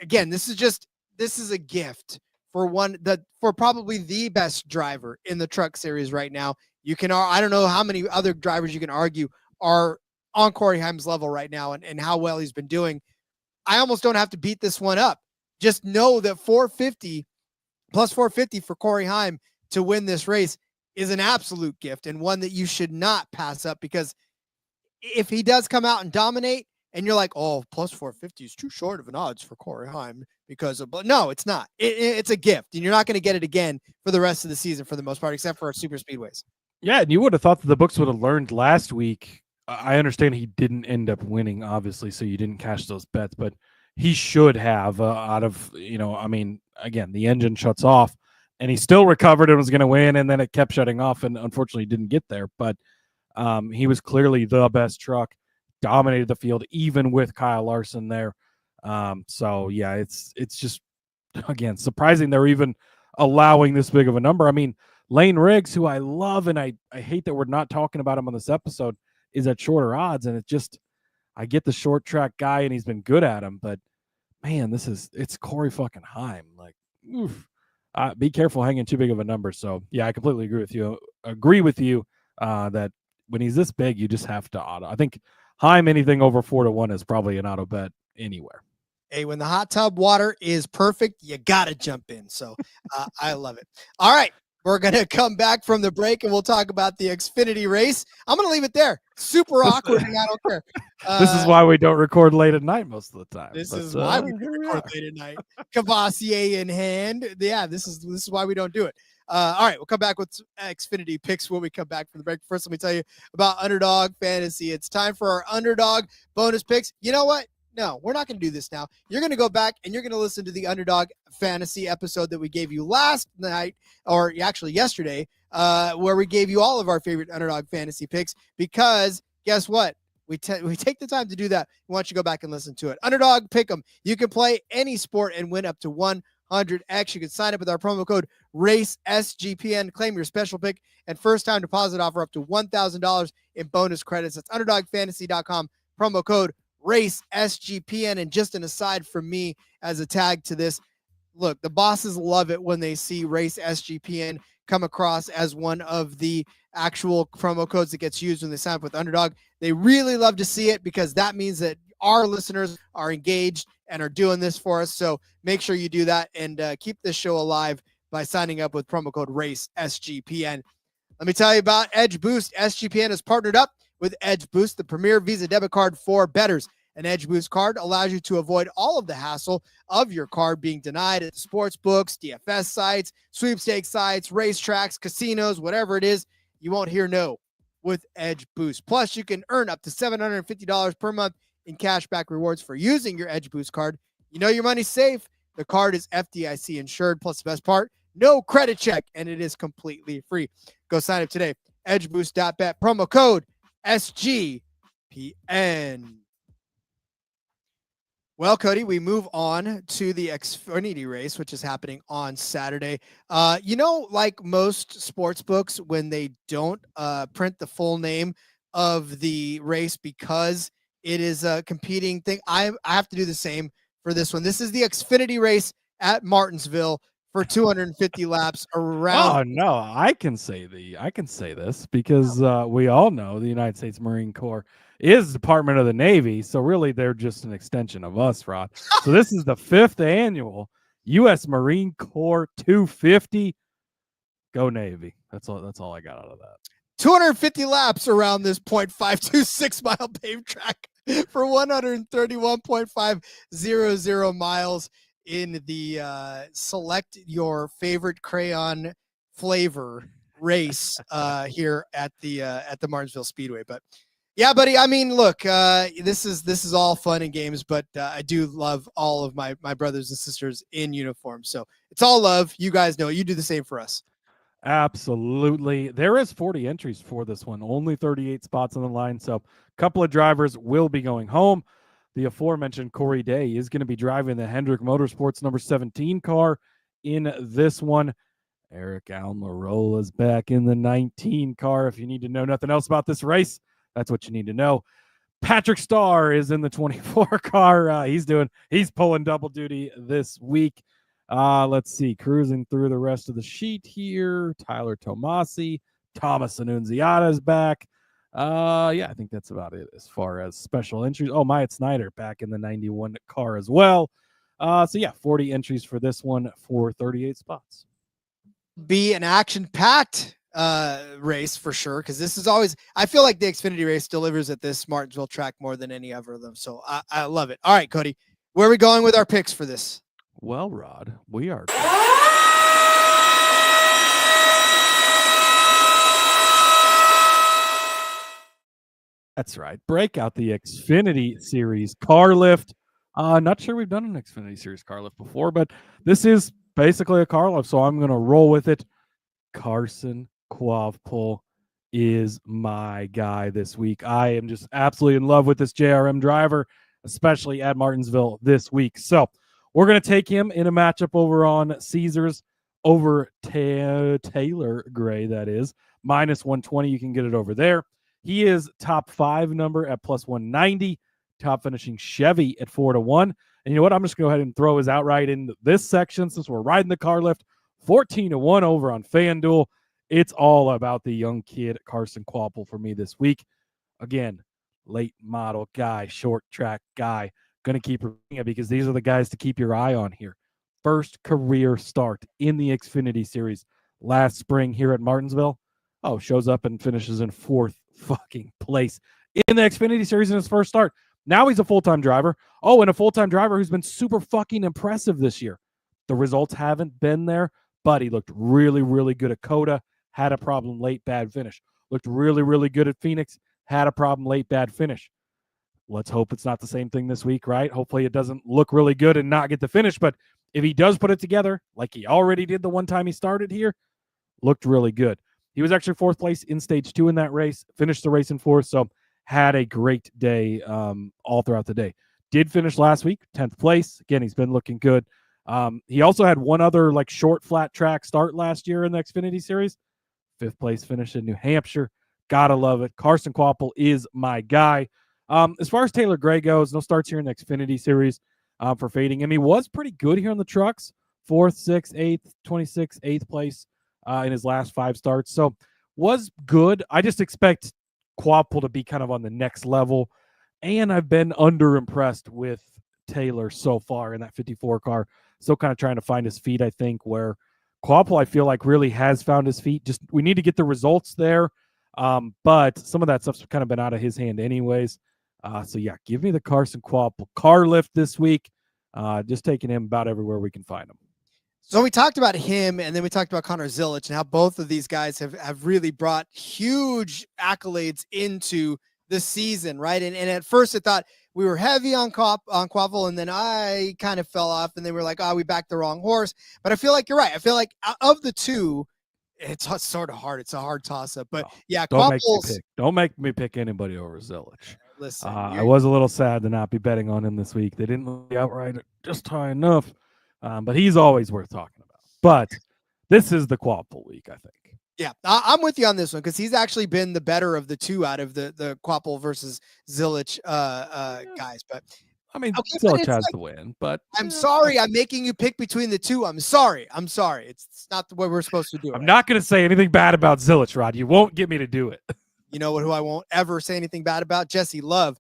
Again, this is a gift for probably the best driver in the Truck Series right now. I don't know how many other drivers you can argue are on Corey Heim's level right now and how well he's been doing. I almost don't have to beat this one up. Just know that 450 plus 450 for Corey Heim to win this race is an absolute gift and one that you should not pass up, because if he does come out and dominate, and you're like, oh, plus 450 is too short of an odds for Corey Heim but no, it's not. It's a gift, and you're not going to get it again for the rest of the season for the most part, except for our super speedways. Yeah, and you would have thought that the books would have learned last week. I understand he didn't end up winning, obviously, so you didn't cash those bets, but he should have again, the engine shuts off, and he still recovered and was going to win, and then it kept shutting off, and unfortunately didn't get there, but he was clearly the best truck. Dominated the field, even with Kyle Larson there. It's just, again, surprising they're even allowing this big of a number. I mean, Lane Riggs, who I love, and I hate that we're not talking about him on this episode, is at shorter odds, and I get the short track guy, and he's been good at him, but man, it's Corey fucking Heim. Like, oof. Be careful hanging too big of a number. So yeah, I completely agree with you that when he's this big, you just have to auto. I think Heim, anything over 4-1 is probably an auto bet anywhere. Hey, when the hot tub water is perfect, you got to jump in. So I love it. All right. We're going to come back from the break and we'll talk about the Xfinity race. I'm going to leave it there. Super awkward. And I don't care. This is why we don't record late at night most of the time. This is why we don't record late at night. Cavassier in hand. Yeah, this is why we don't do it. All right, we'll come back with Xfinity picks when we come back from the break. First, let me tell you about Underdog Fantasy. It's time for our Underdog bonus picks. You know what? No, we're not going to do this now. You're going to go back and you're going to listen to the Underdog Fantasy episode that we gave you last night, or actually yesterday, where we gave you all of our favorite Underdog Fantasy picks, because guess what? we take the time to do that. We want you to go back and listen to it. Underdog Pick'em. You can play any sport and win up to 100x. You can sign up with our promo code RACESGPN, claim your special pick and first time deposit offer up to $1,000 in bonus credits. That's underdogfantasy.com, promo code RACESGPN. And just an aside from me as a tag to this, look, the bosses love it when they see Race SGPN come across as one of the actual promo codes that gets used when they sign up with Underdog. They really love to see it because that means that our listeners are engaged and are doing this for us. So make sure you do that and keep this show alive by signing up with promo code RACE SGPN. Let me tell you about Edge Boost. SGPN has partnered up with Edge Boost, the premier Visa debit card for bettors. An Edge Boost card allows you to avoid all of the hassle of your card being denied at sports books, DFS sites, sweepstakes sites, racetracks, casinos, whatever it is. You won't hear no with Edge Boost. Plus, you can earn up to $750 per month in cashback rewards for using your Edge Boost card. You know your money's safe. The card is FDIC insured. Plus, the best part, no credit check, and it is completely free. Go sign up today. edgeboost.bet, promo code SGPN. Well, Cody, we move on to the Xfinity race, which is happening on Saturday. Like most sports books, when they don't print the full name of the race because it is a competing thing, I have to do the same for this one. This is the Xfinity race at Martinsville for 250 laps around. Oh no, I can say this because we all know the United States Marine Corps is Department of the Navy, so really they're just an extension of us, Rod. So this is the 5th annual U.S. Marine Corps 250. Go Navy. That's all I got out of that. 250 laps around this 0.526 mile paved track for 131.500 miles in the select your favorite crayon flavor race here at the Martinsville Speedway. But yeah, buddy, I mean, look, this is all fun and games, but I do love all of my brothers and sisters in uniform. So it's all love. You guys know you do the same for us. Absolutely. There is 40 entries for this one, only 38 spots on the line. So a couple of drivers will be going home. The aforementioned Corey Day is going to be driving the Hendrick Motorsports number 17 car in this one. Eric Almirola is back in the 19 car. If you need to know nothing else about this race, that's what you need to know. Patrick Starr is in the 24 car. He's pulling double duty this week. Let's see, cruising through the rest of the sheet here. Tyler Tomasi, Thomas Annunziata is back. I think that's about it as far as special entries. Oh, Myatt Snyder back in the 91 car as well. 40 entries for this one for 38 spots. Be an action-packed race for sure, because this is always, I feel like the Xfinity race delivers at this Martinsville track more than any other of them. So I love it. All right, Cody, where are we going with our picks for this? Well, Rod, we are. That's right. Break out the Xfinity Series car lift. Not sure we've done an Xfinity Series car lift before, but this is basically a car lift, so I'm going to roll with it. Carson Quavpol is my guy this week. I am just absolutely in love with this JRM driver, especially at Martinsville this week. So we're going to take him in a matchup over on Caesars over Taylor Gray, that is. Minus 120, you can get it over there. He is top 5 number at plus 190, top finishing Chevy at 4-1. And you know what? I'm just going to go ahead and throw his outright in this section since we're riding the car lift. 14-1 over on FanDuel. It's all about the young kid, Carson Quavpol, for me this week. Again, late model guy, short track guy. Going to keep reading it because these are the guys to keep your eye on here. First career start in the Xfinity Series last spring here at Martinsville. Oh, shows up and finishes in 4th fucking place in the Xfinity Series in his first start. Now he's a full-time driver. Oh, and a full-time driver who's been super fucking impressive this year. The results haven't been there, but he looked really, really good at Coda. Had a problem late, bad finish. Looked really, really good at Phoenix. Had a problem late, bad finish. Let's hope it's not the same thing this week, right? Hopefully it doesn't look really good and not get the finish. But if he does put it together, like he already did the one time he started here, looked really good. He was actually 4th place in stage 2 in that race, finished the race in 4th. So had a great day all throughout the day. Did finish last week, 10th place. Again, he's been looking good. He also had one other like short flat track start last year in the Xfinity Series. 5th place finish in New Hampshire. Gotta love it. Carson Kvapil is my guy. As far as Taylor Gray goes, no starts here in the Xfinity Series for fading him. He was pretty good here on the trucks. 4th, 6th, 8th, 26th, 8th place in his last 5 starts. So was good. I just expect Kvapil to be kind of on the next level. And I've been underimpressed with Taylor so far in that 54 car. Still kind of trying to find his feet, I think, where Kvapil, I feel like, really has found his feet. Just we need to get the results there. But some of that stuff's kind of been out of his hand anyways. So, yeah, give me the Carson Kvapil car lift this week. Just taking him about everywhere we can find him. So we talked about him, and then we talked about Connor Zilic and how both of these guys have really brought huge accolades into the season, right? And at first I thought we were heavy on Kvapil, and then I kind of fell off, and they were like, oh, we backed the wrong horse. But I feel like you're right. I feel like of the two, it's sort of hard. It's a hard toss-up. But, yeah, Don't make me pick anybody over Zilic. Listen, I was a little sad to not be betting on him this week. They didn't really outright just high enough. But he's always worth talking about. But this is the Kvapil week, I think. Yeah, I'm with you on this one because he's actually been the better of the two out of the Kvapil versus Zilic guys. But I mean, Zilic has the win. But I'm sorry, I'm making you pick between the two. I'm sorry. It's not the way we're supposed to do it. I'm not going to say anything bad about Zilic, Rod. You won't get me to do it. You know who I won't ever say anything bad about? Jesse Love.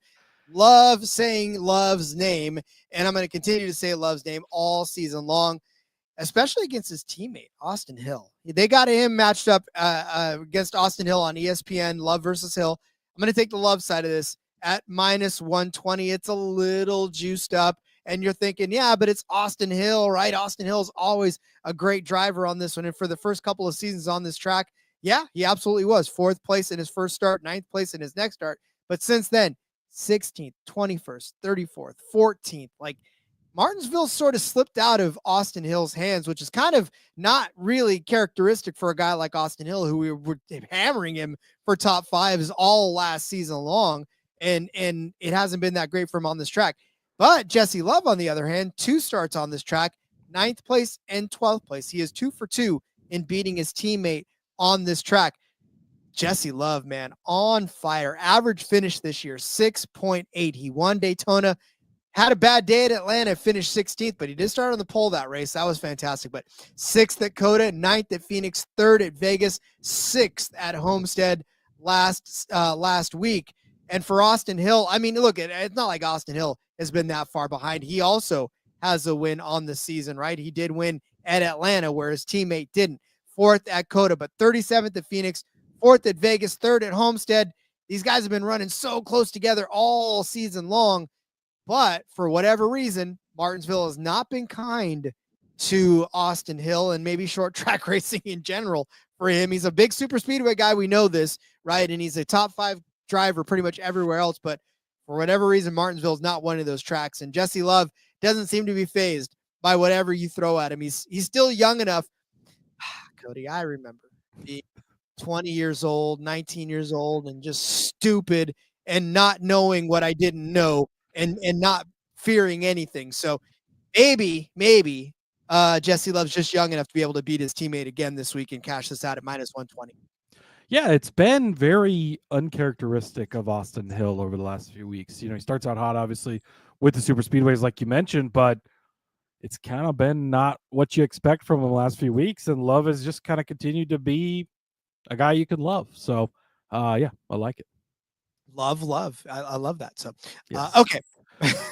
Love saying Love's name, and I'm going to continue to say Love's name all season long, especially against his teammate, Austin Hill. They got him matched up against Austin Hill on ESPN, Love versus Hill. I'm going to take the Love side of this at -120. It's a little juiced up, and you're thinking, yeah, but it's Austin Hill, right? Austin Hill's always a great driver on this one, and for the first couple of seasons on this track, yeah, he absolutely was. 4th place in his first start, 9th place in his next start, but since then, 16th, 21st, 34th, 14th. Like Martinsville sort of slipped out of Austin Hill's hands, which is kind of not really characteristic for a guy like Austin Hill, who we were hammering him for top 5s all last season long. And it hasn't been that great for him on this track. But Jesse Love, on the other hand, 2 starts on this track, 9th place and 12th place. He is 2 for 2 in beating his teammate on this track. Jesse Love, man, on fire. Average finish this year, 6.8. He won Daytona, had a bad day at Atlanta, finished 16th, but he did start on the pole that race. That was fantastic. But 6th at Coda, 9th at Phoenix, 3rd at Vegas, 6th at Homestead last week. And for Austin Hill, I mean, look, it's not like Austin Hill has been that far behind. He also has a win on the season, right? He did win at Atlanta, where his teammate didn't. 4th at Coda, but 37th at Phoenix, 4th at Vegas, 3rd at Homestead. These guys have been running so close together all season long, but for whatever reason, Martinsville has not been kind to Austin Hill and maybe short track racing in general for him. He's a big super speedway guy. We know this, right? And he's a top 5 driver pretty much everywhere else, but for whatever reason, Martinsville is not one of those tracks. And Jesse Love doesn't seem to be fazed by whatever you throw at him. He's still young enough. Cody, I remember being 20 years old, 19 years old, and just stupid and not knowing what I didn't know and not fearing anything. So maybe Jesse Love's just young enough to be able to beat his teammate again this week and cash this out at -120. Yeah, it's been very uncharacteristic of Austin Hill over the last few weeks. You know, he starts out hot, obviously, with the super speedways, like you mentioned, but it's kind of been not what you expect from him the last few weeks. And Love has just kind of continued to be a guy you can love. So, yeah, I like it. Love. I love that. So, yes. Okay.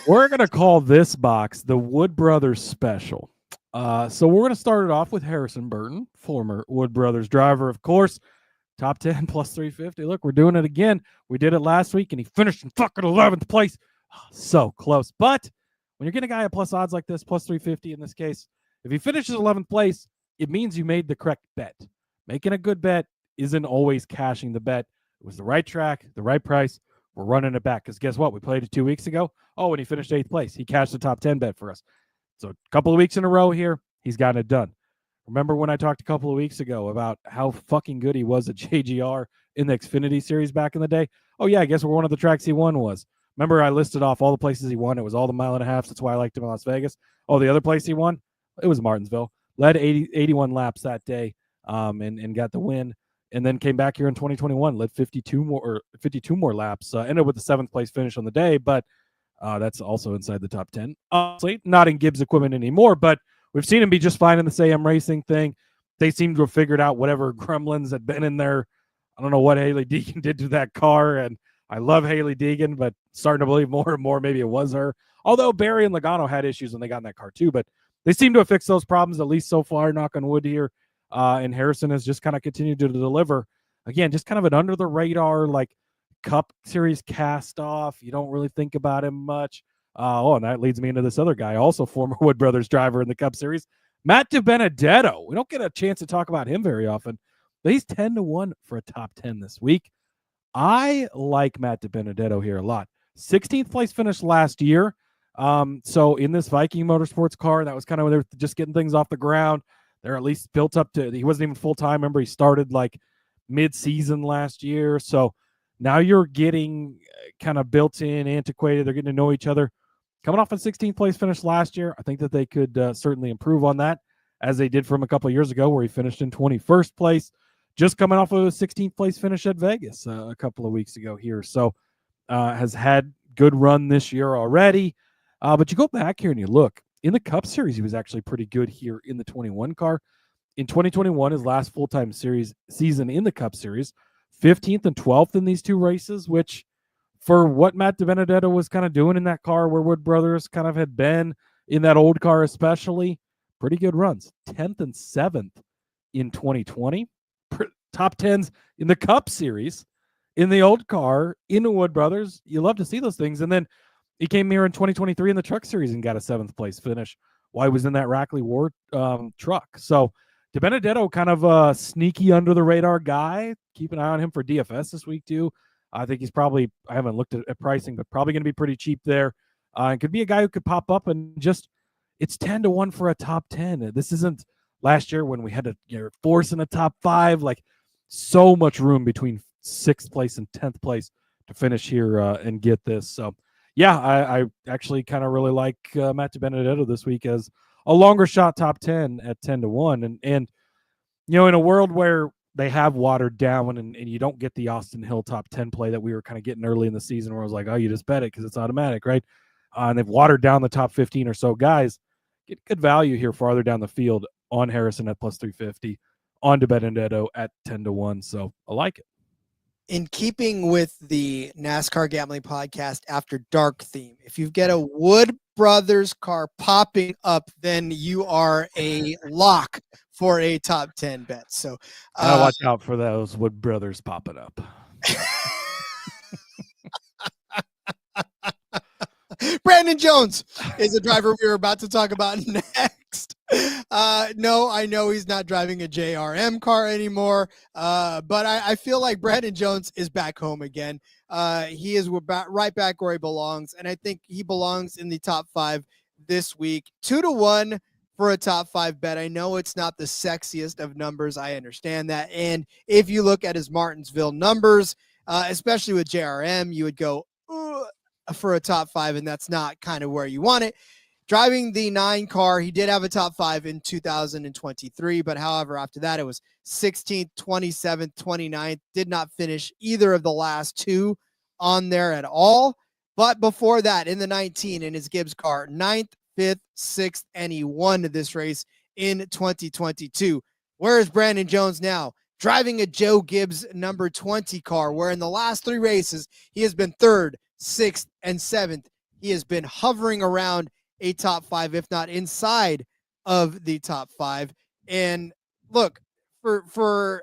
We're going to call this box the Wood Brothers Special. So we're going to start it off with Harrison Burton, former Wood Brothers driver, of course. Top 10 plus 350. Look, we're doing it again. We did it last week, and he finished in fucking 11th place. So close. But when you're getting a guy at plus odds like this, plus 350 in this case, if he finishes 11th place, it means you made the correct bet. Making a good bet isn't always cashing the bet. It was the right track, the right price. We're running it back because guess what? We played it 2 weeks ago. Oh, and he finished 8th place. He cashed the top 10 bet for us. So a couple of weeks in a row here, he's gotten it done. Remember when I talked a couple of weeks ago about how fucking good he was at JGR in the Xfinity Series back in the day? Oh yeah, guess where one of the tracks he won was. Remember, I listed off all the places he won. It was all the mile and a half. That's why I liked him in Las Vegas. Oh, the other place he won, it was Martinsville. Led 81 laps that day, and got the win. And then came back here in 2021, led 52 more laps. Ended with the 7th place finish on the day, but that's also inside the top 10. Obviously, not in Gibbs equipment anymore, but we've seen him be just fine in the AM Racing thing. They seem to have figured out whatever gremlins had been in there. I don't know what Haley Deegan did to that car, and I love Haley Deegan, but starting to believe more and more maybe it was her. Although Barry and Logano had issues when they got in that car too, but they seem to have fixed those problems, at least so far, knock on wood here. And Harrison has just kind of continued to deliver. Again, just kind of an under-the-radar, like, Cup Series cast off. You don't really think about him much. And that leads me into this other guy, also former Wood Brothers driver in the Cup Series, Matt DiBenedetto. We don't get a chance to talk about him very often, but he's 10-1 for a top 10 this week. I like Matt DiBenedetto here a lot. 16th place finish last year. So in this Viking Motorsports car, that was kind of when they were just getting things off the ground. They're at least built up to, he wasn't even full-time. Remember, he started like mid-season last year. So now you're getting kind of built in, antiquated. They're getting to know each other. Coming off a 16th place finish last year, I think that they could certainly improve on that, as they did from a couple of years ago where he finished in 21st place, just coming off of a 16th place finish at Vegas a couple of weeks ago here. So has had good run this year already. But you go back here and you look, in the Cup Series, he was actually pretty good here in the 21 car. In 2021, his last full-time season in the Cup Series, 15th and 12th in these two races, which for what Matt DiBenedetto was kind of doing in that car where Wood Brothers kind of had been in that old car especially, pretty good runs. 10th and 7th in 2020. Top 10s in the Cup Series in the old car in the Wood Brothers. You love to see those things. And then he came here in 2023 in the Truck Series and got a 7th place finish while he was in that Rackley War truck. So DiBenedetto, kind of a sneaky under the radar guy. Keep an eye on him for DFS this week too. I think he's probably, I haven't looked at pricing, but probably going to be pretty cheap there. And could be a guy who could pop up and just, it's 10-1 for a top 10. This isn't last year when we had to force in a top 5, like so much room between 6th place and 10th place to finish here and get this. So yeah, I actually kind of really like Matt DiBenedetto this week as a longer shot top 10 at 10-1. And you know, in a world where they have watered down and you don't get the Austin Hill top 10 play that we were kind of getting early in the season where I was like, oh, you just bet it because it's automatic, right? And they've watered down the top 15 or so guys. Get good value here farther down the field on Harrison at plus 350, on DiBenedetto at 10-1. So I like it. In keeping with the NASCAR Gambling Podcast After Dark theme, if you get a Wood Brothers car popping up, then you are a lock for a top 10 bet. So watch out for those Wood Brothers popping up. Brandon Jones is a driver we were about to talk about next. No, I know he's not driving a JRM car anymore, but I feel like Brandon Jones is back home again. He is right back where he belongs, and I think he belongs in the top 5 this week. 2-1 for a top 5 bet. I know it's not the sexiest of numbers. I understand that. And if you look at his Martinsville numbers, especially with JRM, you would go for a top 5, and that's not kind of where you want it. Driving the 9 car, he did have a top 5 in 2023, but however, after that, it was 16th, 27th, 29th, did not finish either of the last 2 on there at all. But before that, in the 19, in his Gibbs car, 9th, 5th, 6th, and he won this race in 2022. Where is Brandon Jones now? Driving a Joe Gibbs number 20 car, where in the last 3 races, he has been 3rd, 6th, and 7th. He has been hovering around a top 5, if not inside of the top 5. And look, for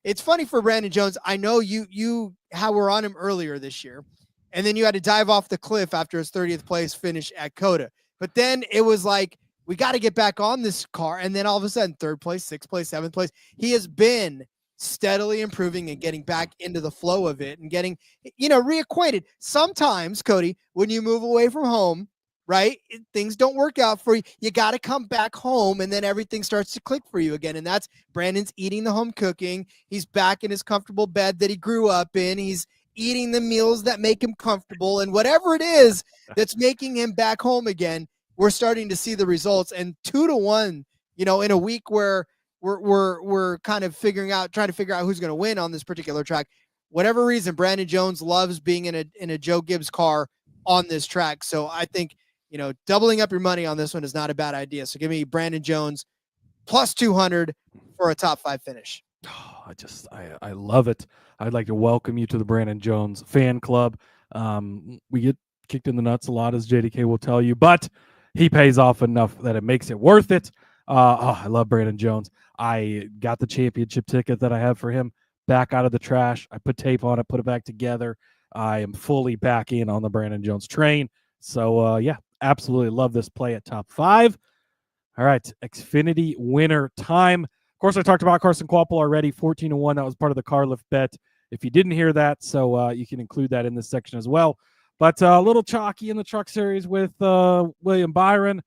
it's funny for Brandon Jones. I know you were on him earlier this year, and then you had to dive off the cliff after his 30th place finish at Coda. But then it was like, we got to get back on this car. And then all of a sudden, 3rd place, 6th place, 7th place. He has been steadily improving and getting back into the flow of it and getting, reacquainted. Sometimes, Cody, when you move away from home, right, things don't work out for you. You got to come back home, and then everything starts to click for you again. And that's Brandon's eating the home cooking. He's back in his comfortable bed that he grew up in. He's eating the meals that make him comfortable, and whatever it is that's making him back home again, we're starting to see the results. And 2-1, in a week where we're kind of trying to figure out who's going to win on this particular track. Whatever reason, Brandon Jones loves being in a Joe Gibbs car on this track. So I think, doubling up your money on this one is not a bad idea. So give me Brandon Jones plus 200 for a top 5 finish. Oh, I love it. I'd like to welcome you to the Brandon Jones fan club. We get kicked in the nuts a lot, as JDK will tell you, but he pays off enough that it makes it worth it. I love Brandon Jones. I got the championship ticket that I have for him back out of the trash. I put tape on it, put it back together. I am fully back in on the Brandon Jones train. So, yeah, absolutely love this play at top 5. All right, Xfinity winner time. Of course, I talked about Carson Kvapil already, 14-1. That was part of the car lift bet. If you didn't hear that, so you can include that in this section as well. But a little chalky in the Truck Series with William Byron.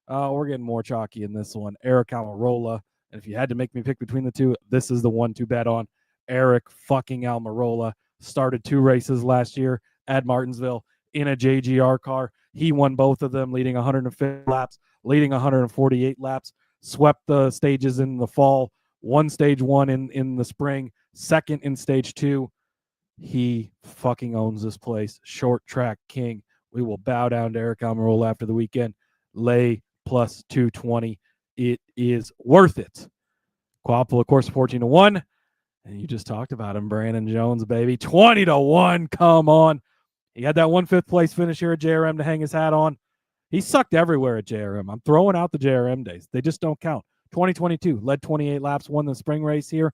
We're getting more chalky in this one. Eric Almirola. And if you had to make me pick between the two, this is the one to bet on. Eric fucking Almirola started 2 races last year at Martinsville in a JGR car. He won both of them, leading 150 laps, leading 148 laps, swept the stages in the fall, won stage 1 in the spring, second in stage 2. He fucking owns this place. Short track king. We will bow down to Eric Almirola after the weekend. Lay plus 220. It is worth it. Kvapil, of course, 14-1. And you just talked about him, Brandon Jones, baby. 20-1. Come on. He had that 1/5 place finish here at JRM to hang his hat on. He sucked everywhere at JRM. I'm throwing out the JRM days. They just don't count. 2022, led 28 laps, won the spring race here.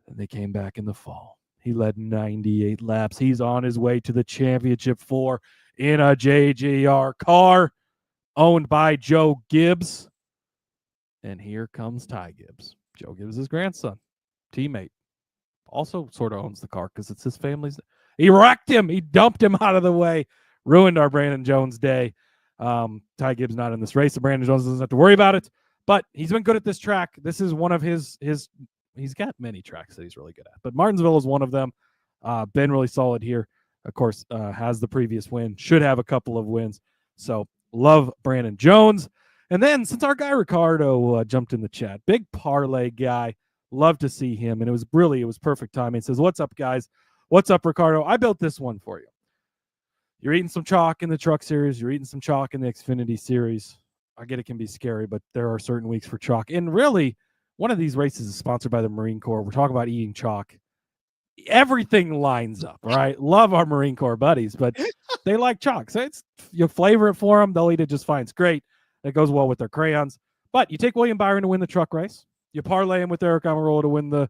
And they came back in the fall. He led 98 laps. He's on his way to the championship 4 in a JGR car owned by Joe Gibbs. And here comes Ty Gibbs, Joe Gibbs' grandson, teammate. Also sort of owns the car because it's his family's. He wrecked him. He dumped him out of the way. Ruined our Brandon Jones day. Ty Gibbs not in this race, so Brandon Jones doesn't have to worry about it. But he's been good at this track. This is one of his he's got many tracks that he's really good at. But Martinsville is one of them. Been really solid here. Of course, has the previous win. Should have a couple of wins. So love Brandon Jones. And then since our guy Ricardo jumped in the chat, big parlay guy, love to see him. And it was perfect timing. He says, "What's up, guys? What's up, Ricardo? I built this one for you. You're eating some chalk in the Truck Series. You're eating some chalk in the Xfinity Series. I get it can be scary, but there are certain weeks for chalk. And really, one of these races is sponsored by the Marine Corps. We're talking about eating chalk. Everything lines up, right? Love our Marine Corps buddies, but they like chalk. So you flavor it for them. They'll eat it just fine. It's great. It goes well with their crayons. But you take William Byron to win the truck race. You parlay him with Eric Almirola to win the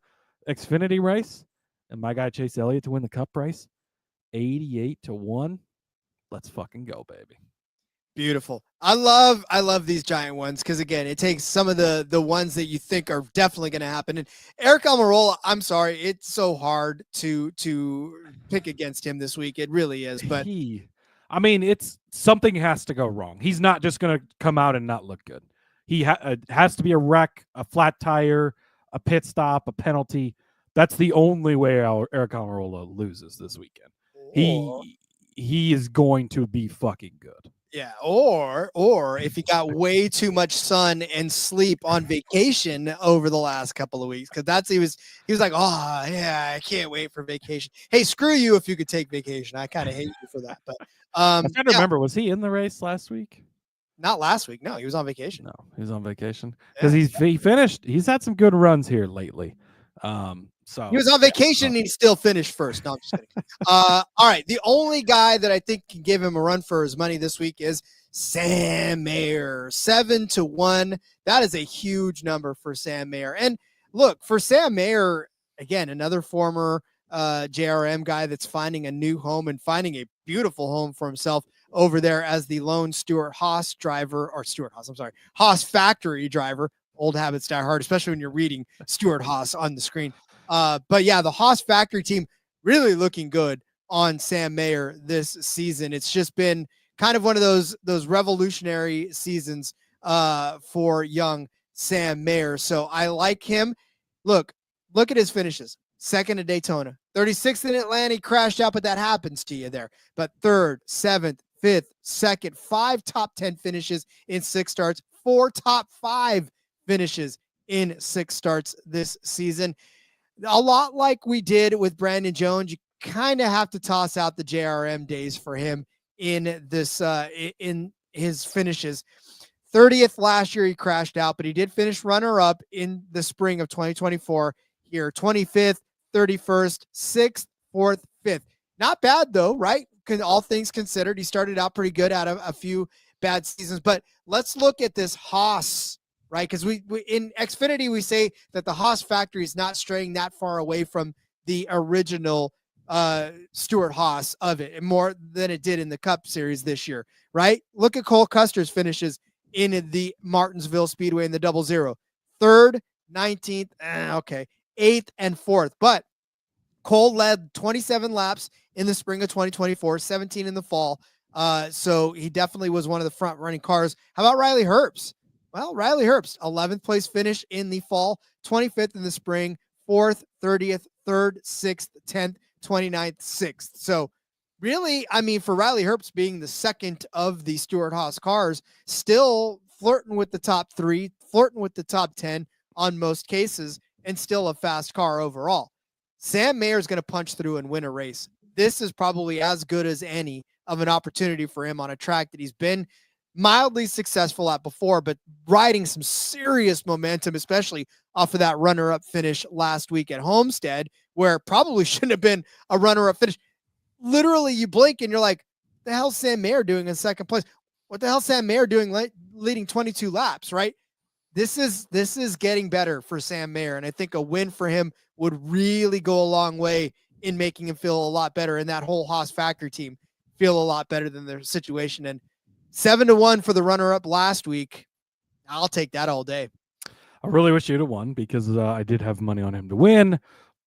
Xfinity race. And my guy Chase Elliott to win the Cup race. 88-1. Let's fucking go, baby. Beautiful. I love these giant ones because, again, it takes some of the ones that you think are definitely going to happen. And Eric Almirola, I'm sorry, it's so hard to pick against him this week. It really is. But it's something has to go wrong. He's not just going to come out and not look good. He has to be a wreck, a flat tire, a pit stop, a penalty. That's the only way Eric Almirola loses this weekend. He is going to be fucking good. Yeah, or if he got way too much sun and sleep on vacation over the last couple of weeks, because he was like, oh yeah, I can't wait for vacation. Hey, screw you if you could take vacation. I kind of hate you for that. But I'm trying to remember, was he in the race last week? Not last week. No, he was on vacation. No, he was on vacation because he finished. He's had some good runs here lately. So he was on vacation and he still finished first. No, I'm just kidding. All right. The only guy that I think can give him a run for his money this week is Sam Mayer. 7-1. That is a huge number for Sam Mayer. And look, for Sam Mayer, again, another former JRM guy that's finding a new home and finding a beautiful home for himself over there as the lone Haas factory driver. Old habits die hard, especially when you're reading Stuart Haas on the screen. But yeah, the Haas factory team really looking good on Sam Mayer this season. It's just been kind of one of those revolutionary seasons for young Sam Mayer. So I like him. Look at his finishes. Second at Daytona, 36th in Atlanta, he crashed out, but that happens to you there. But 3rd, 7th, 5th, 2nd, 5 top 10 finishes in 6 starts, 4 top 5 finishes in 6 starts this season. A lot like we did with Brandon Jones, you kind of have to toss out the JRM days for him in this in his finishes. 30th last year he crashed out, but he did finish runner-up in the spring of 2024 here. 25th, 31st, 6th, 4th, 5th. Not bad though, right? All things considered, he started out pretty good out of a few bad seasons. But let's look at this Haas, right? Because we in Xfinity, we say that the Haas factory is not straying that far away from the original Stuart Haas of it, more than it did in the Cup Series this year, right? Look at Cole Custer's finishes in the Martinsville Speedway in the 00. 3rd, 19th, okay, 8th and 4th. But Cole led 27 laps in the spring of 2024, 17 in the fall. So he definitely was one of the front running cars. How about Riley Herbst? Well, Riley Herbst, 11th place finish in the fall, 25th in the spring, 4th, 30th, 3rd, 6th, 10th, 29th, 6th. So really, I mean, for Riley Herbst being the second of the Stuart Haas cars, still flirting with the top 3, flirting with the top 10 on most cases, and still a fast car overall. Sam Mayer is going to punch through and win a race. This is probably as good as any of an opportunity for him on a track that he's been mildly successful at before, but riding some serious momentum, especially off of that runner-up finish last week at Homestead, where probably shouldn't have been a runner-up finish. Literally, you blink and you're like, the hell's Sam Mayer doing in second place? What the hell's Sam Mayer doing leading 22 laps, right? This is getting better for Sam Mayer, and I think a win for him would really go a long way in making him feel a lot better, and that whole Haas factory team feel a lot better than their situation. And 7-1 for the runner-up last week. I'll take that all day. I really wish you'd have won because I did have money on him to win.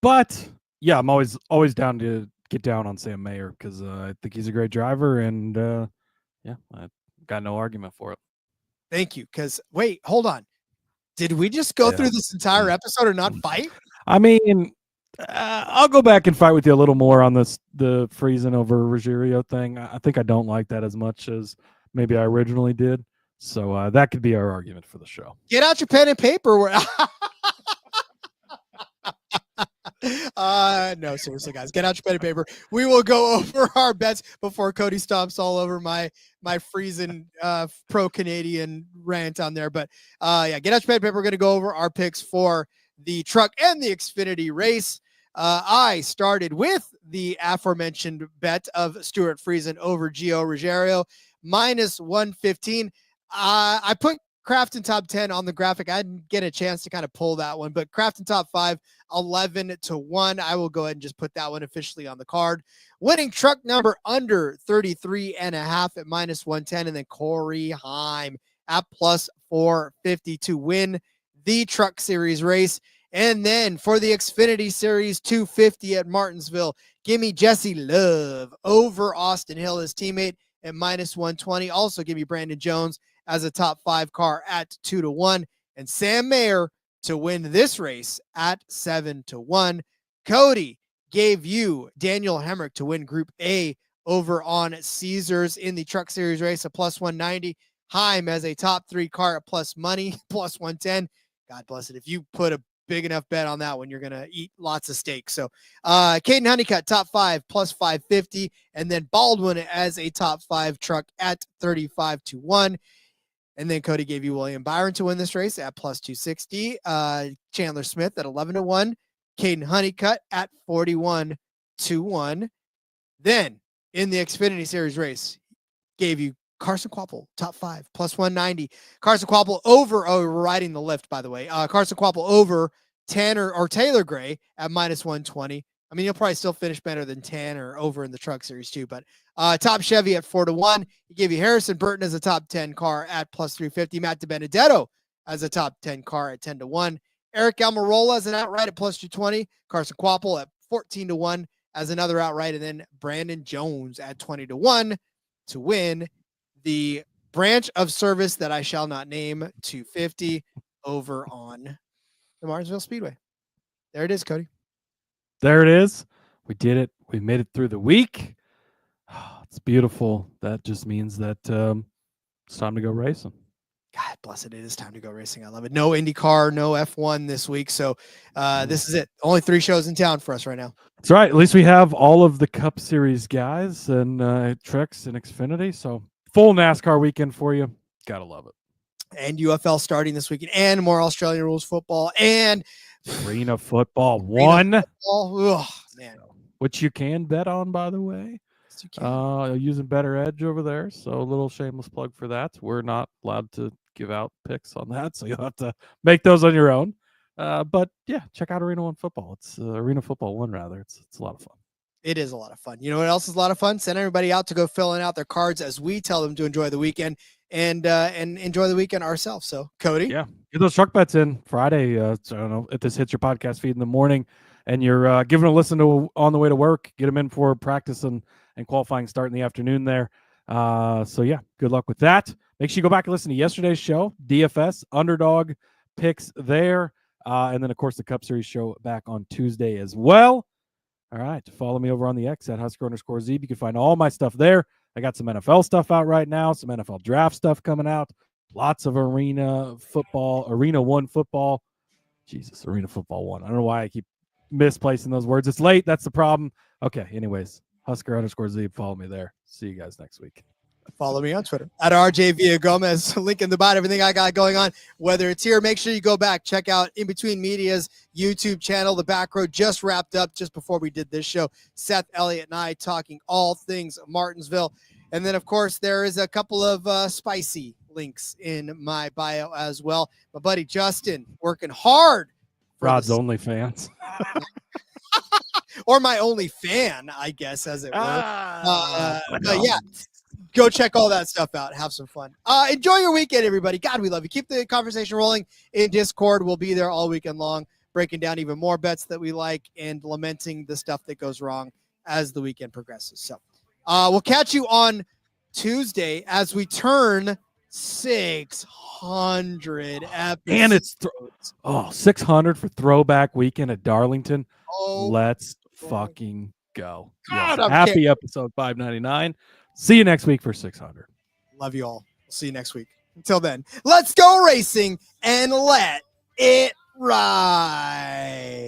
But yeah, I'm always down to get down on Sam Mayer because I think he's a great driver, and yeah, I got no argument for it. Thank you. Because wait, hold on. Did we just go through this entire episode and not fight? I mean, I'll go back and fight with you a little more on the Friesen over Ruggiero thing. I think I don't like that as much as maybe I originally did. So that could be our argument for the show. Get out your pen and paper. No, seriously, guys, get out your pen and paper. We will go over our bets before Cody stomps all over my Friesen pro-Canadian rant on there. But yeah, get out your pen and paper. We're going to go over our picks for the truck and the Xfinity race. I started with the aforementioned bet of Stuart Friesen over Gio Ruggiero, -115. I put Crafton top 10 on the graphic. I didn't get a chance to kind of pull that one, but Crafton top 5, 11-1. I will go ahead and just put that one officially on the card. Winning truck number under 33.5 at -110. And then Corey Heim at +450 to win the Truck Series race. And then for the Xfinity Series 250 at Martinsville, give me Jesse Love over Austin Hill, his teammate, at -120. Also give me Brandon Jones as a top 5 car at 2-1, and Sam Mayer to win this race at 7-1. Cody gave you Daniel Hemrick to win Group A over on Caesars in the Truck Series race at +190. Heim as a top 3 car at plus money, +110. God bless it. If you put a big enough bet on that one, you're going to eat lots of steak. So Caden Honeycutt, top 5, +550. And then Baldwin as a top 5 truck at 35-1. And then Cody gave you William Byron to win this race at +260. Chandler Smith at 11-1. Caden Honeycutt at 41-1. Then in the Xfinity Series race, gave you Carson Kvapil, top 5, +190. Carson Kvapil over, we're riding the lift, by the way. Carson Kvapil over Tanner or Taylor Gray at -120. I mean, he'll probably still finish better than Tanner over in the Truck Series too, but top Chevy at 4-1. He gave you Harrison Burton as a top 10 car at +350. Matt DiBenedetto as a top 10 car at 10-1. Eric Almirola as an outright at +220. Carson Kvapil at 14-1 as another outright. And then Brandon Jones at 20-1 to win the branch of service that I shall not name, 250 over on the Martinsville Speedway. There it is, Cody. There it is. We did it. We made it through the week. It's beautiful. That just means that it's time to go racing. God bless it. It is time to go racing. I love it. No IndyCar, no F1 this week. So this is it. Only 3 shows in town for us right now. That's right. At least we have all of the Cup Series guys and Trucks and Xfinity. So full NASCAR weekend for you. Gotta love it. And UFL starting this weekend, and more Australian rules football, and Arena football one. Oh, man. Which you can bet on, by the way. Yes, you can. Using Better Edge over there. So a little shameless plug for that. We're not allowed to give out picks on that, so you'll have to make those on your own. But yeah, check out Arena One football. It's Arena Football One rather. It's a lot of fun. It is a lot of fun. You know what else is a lot of fun? Send everybody out to go filling out their cards as we tell them to enjoy the weekend and enjoy the weekend ourselves. So, Cody, yeah, get those truck bets in Friday. So I don't know if this hits your podcast feed in the morning and you're giving a listen to on the way to work. Get them in for practice and qualifying start in the afternoon there. So yeah, good luck with that. Make sure you go back and listen to yesterday's show, DFS underdog picks there, and then of course the Cup Series show back on Tuesday as well. All right, follow me over on the X at Husker_Zeb. You can find all my stuff there. I got some NFL stuff out right now, some NFL draft stuff coming out, lots of Arena One football. Jesus, Arena Football One. I don't know why I keep misplacing those words. It's late. That's the problem. Okay, anyways, Husker_Zeb. Follow me there. See you guys next week. Follow me on Twitter at RJ Villagomez. Link in the bottom. Everything I got going on, whether it's here, make sure you go back, check out In Between Media's YouTube channel. The Back Row just wrapped up just before we did this show. Seth, Elliott, and I talking all things Martinsville. And then, of course, there is a couple of spicy links in my bio as well. My buddy Justin working hard. Rod's OnlyFans. Or my only fan, I guess, as it were. But yeah. Go check all that stuff out. Have some fun. Enjoy your weekend, everybody. God, we love you. Keep the conversation rolling in Discord. We'll be there all weekend long, breaking down even more bets that we like and lamenting the stuff that goes wrong as the weekend progresses. So we'll catch you on Tuesday as we turn 600 episodes. And it's 600 for throwback weekend at Darlington. Oh, let's fucking go. God, yes. Happy episode 599. See you next week for 600. Love you all. We'll see you next week. Until then, let's go racing and let it ride.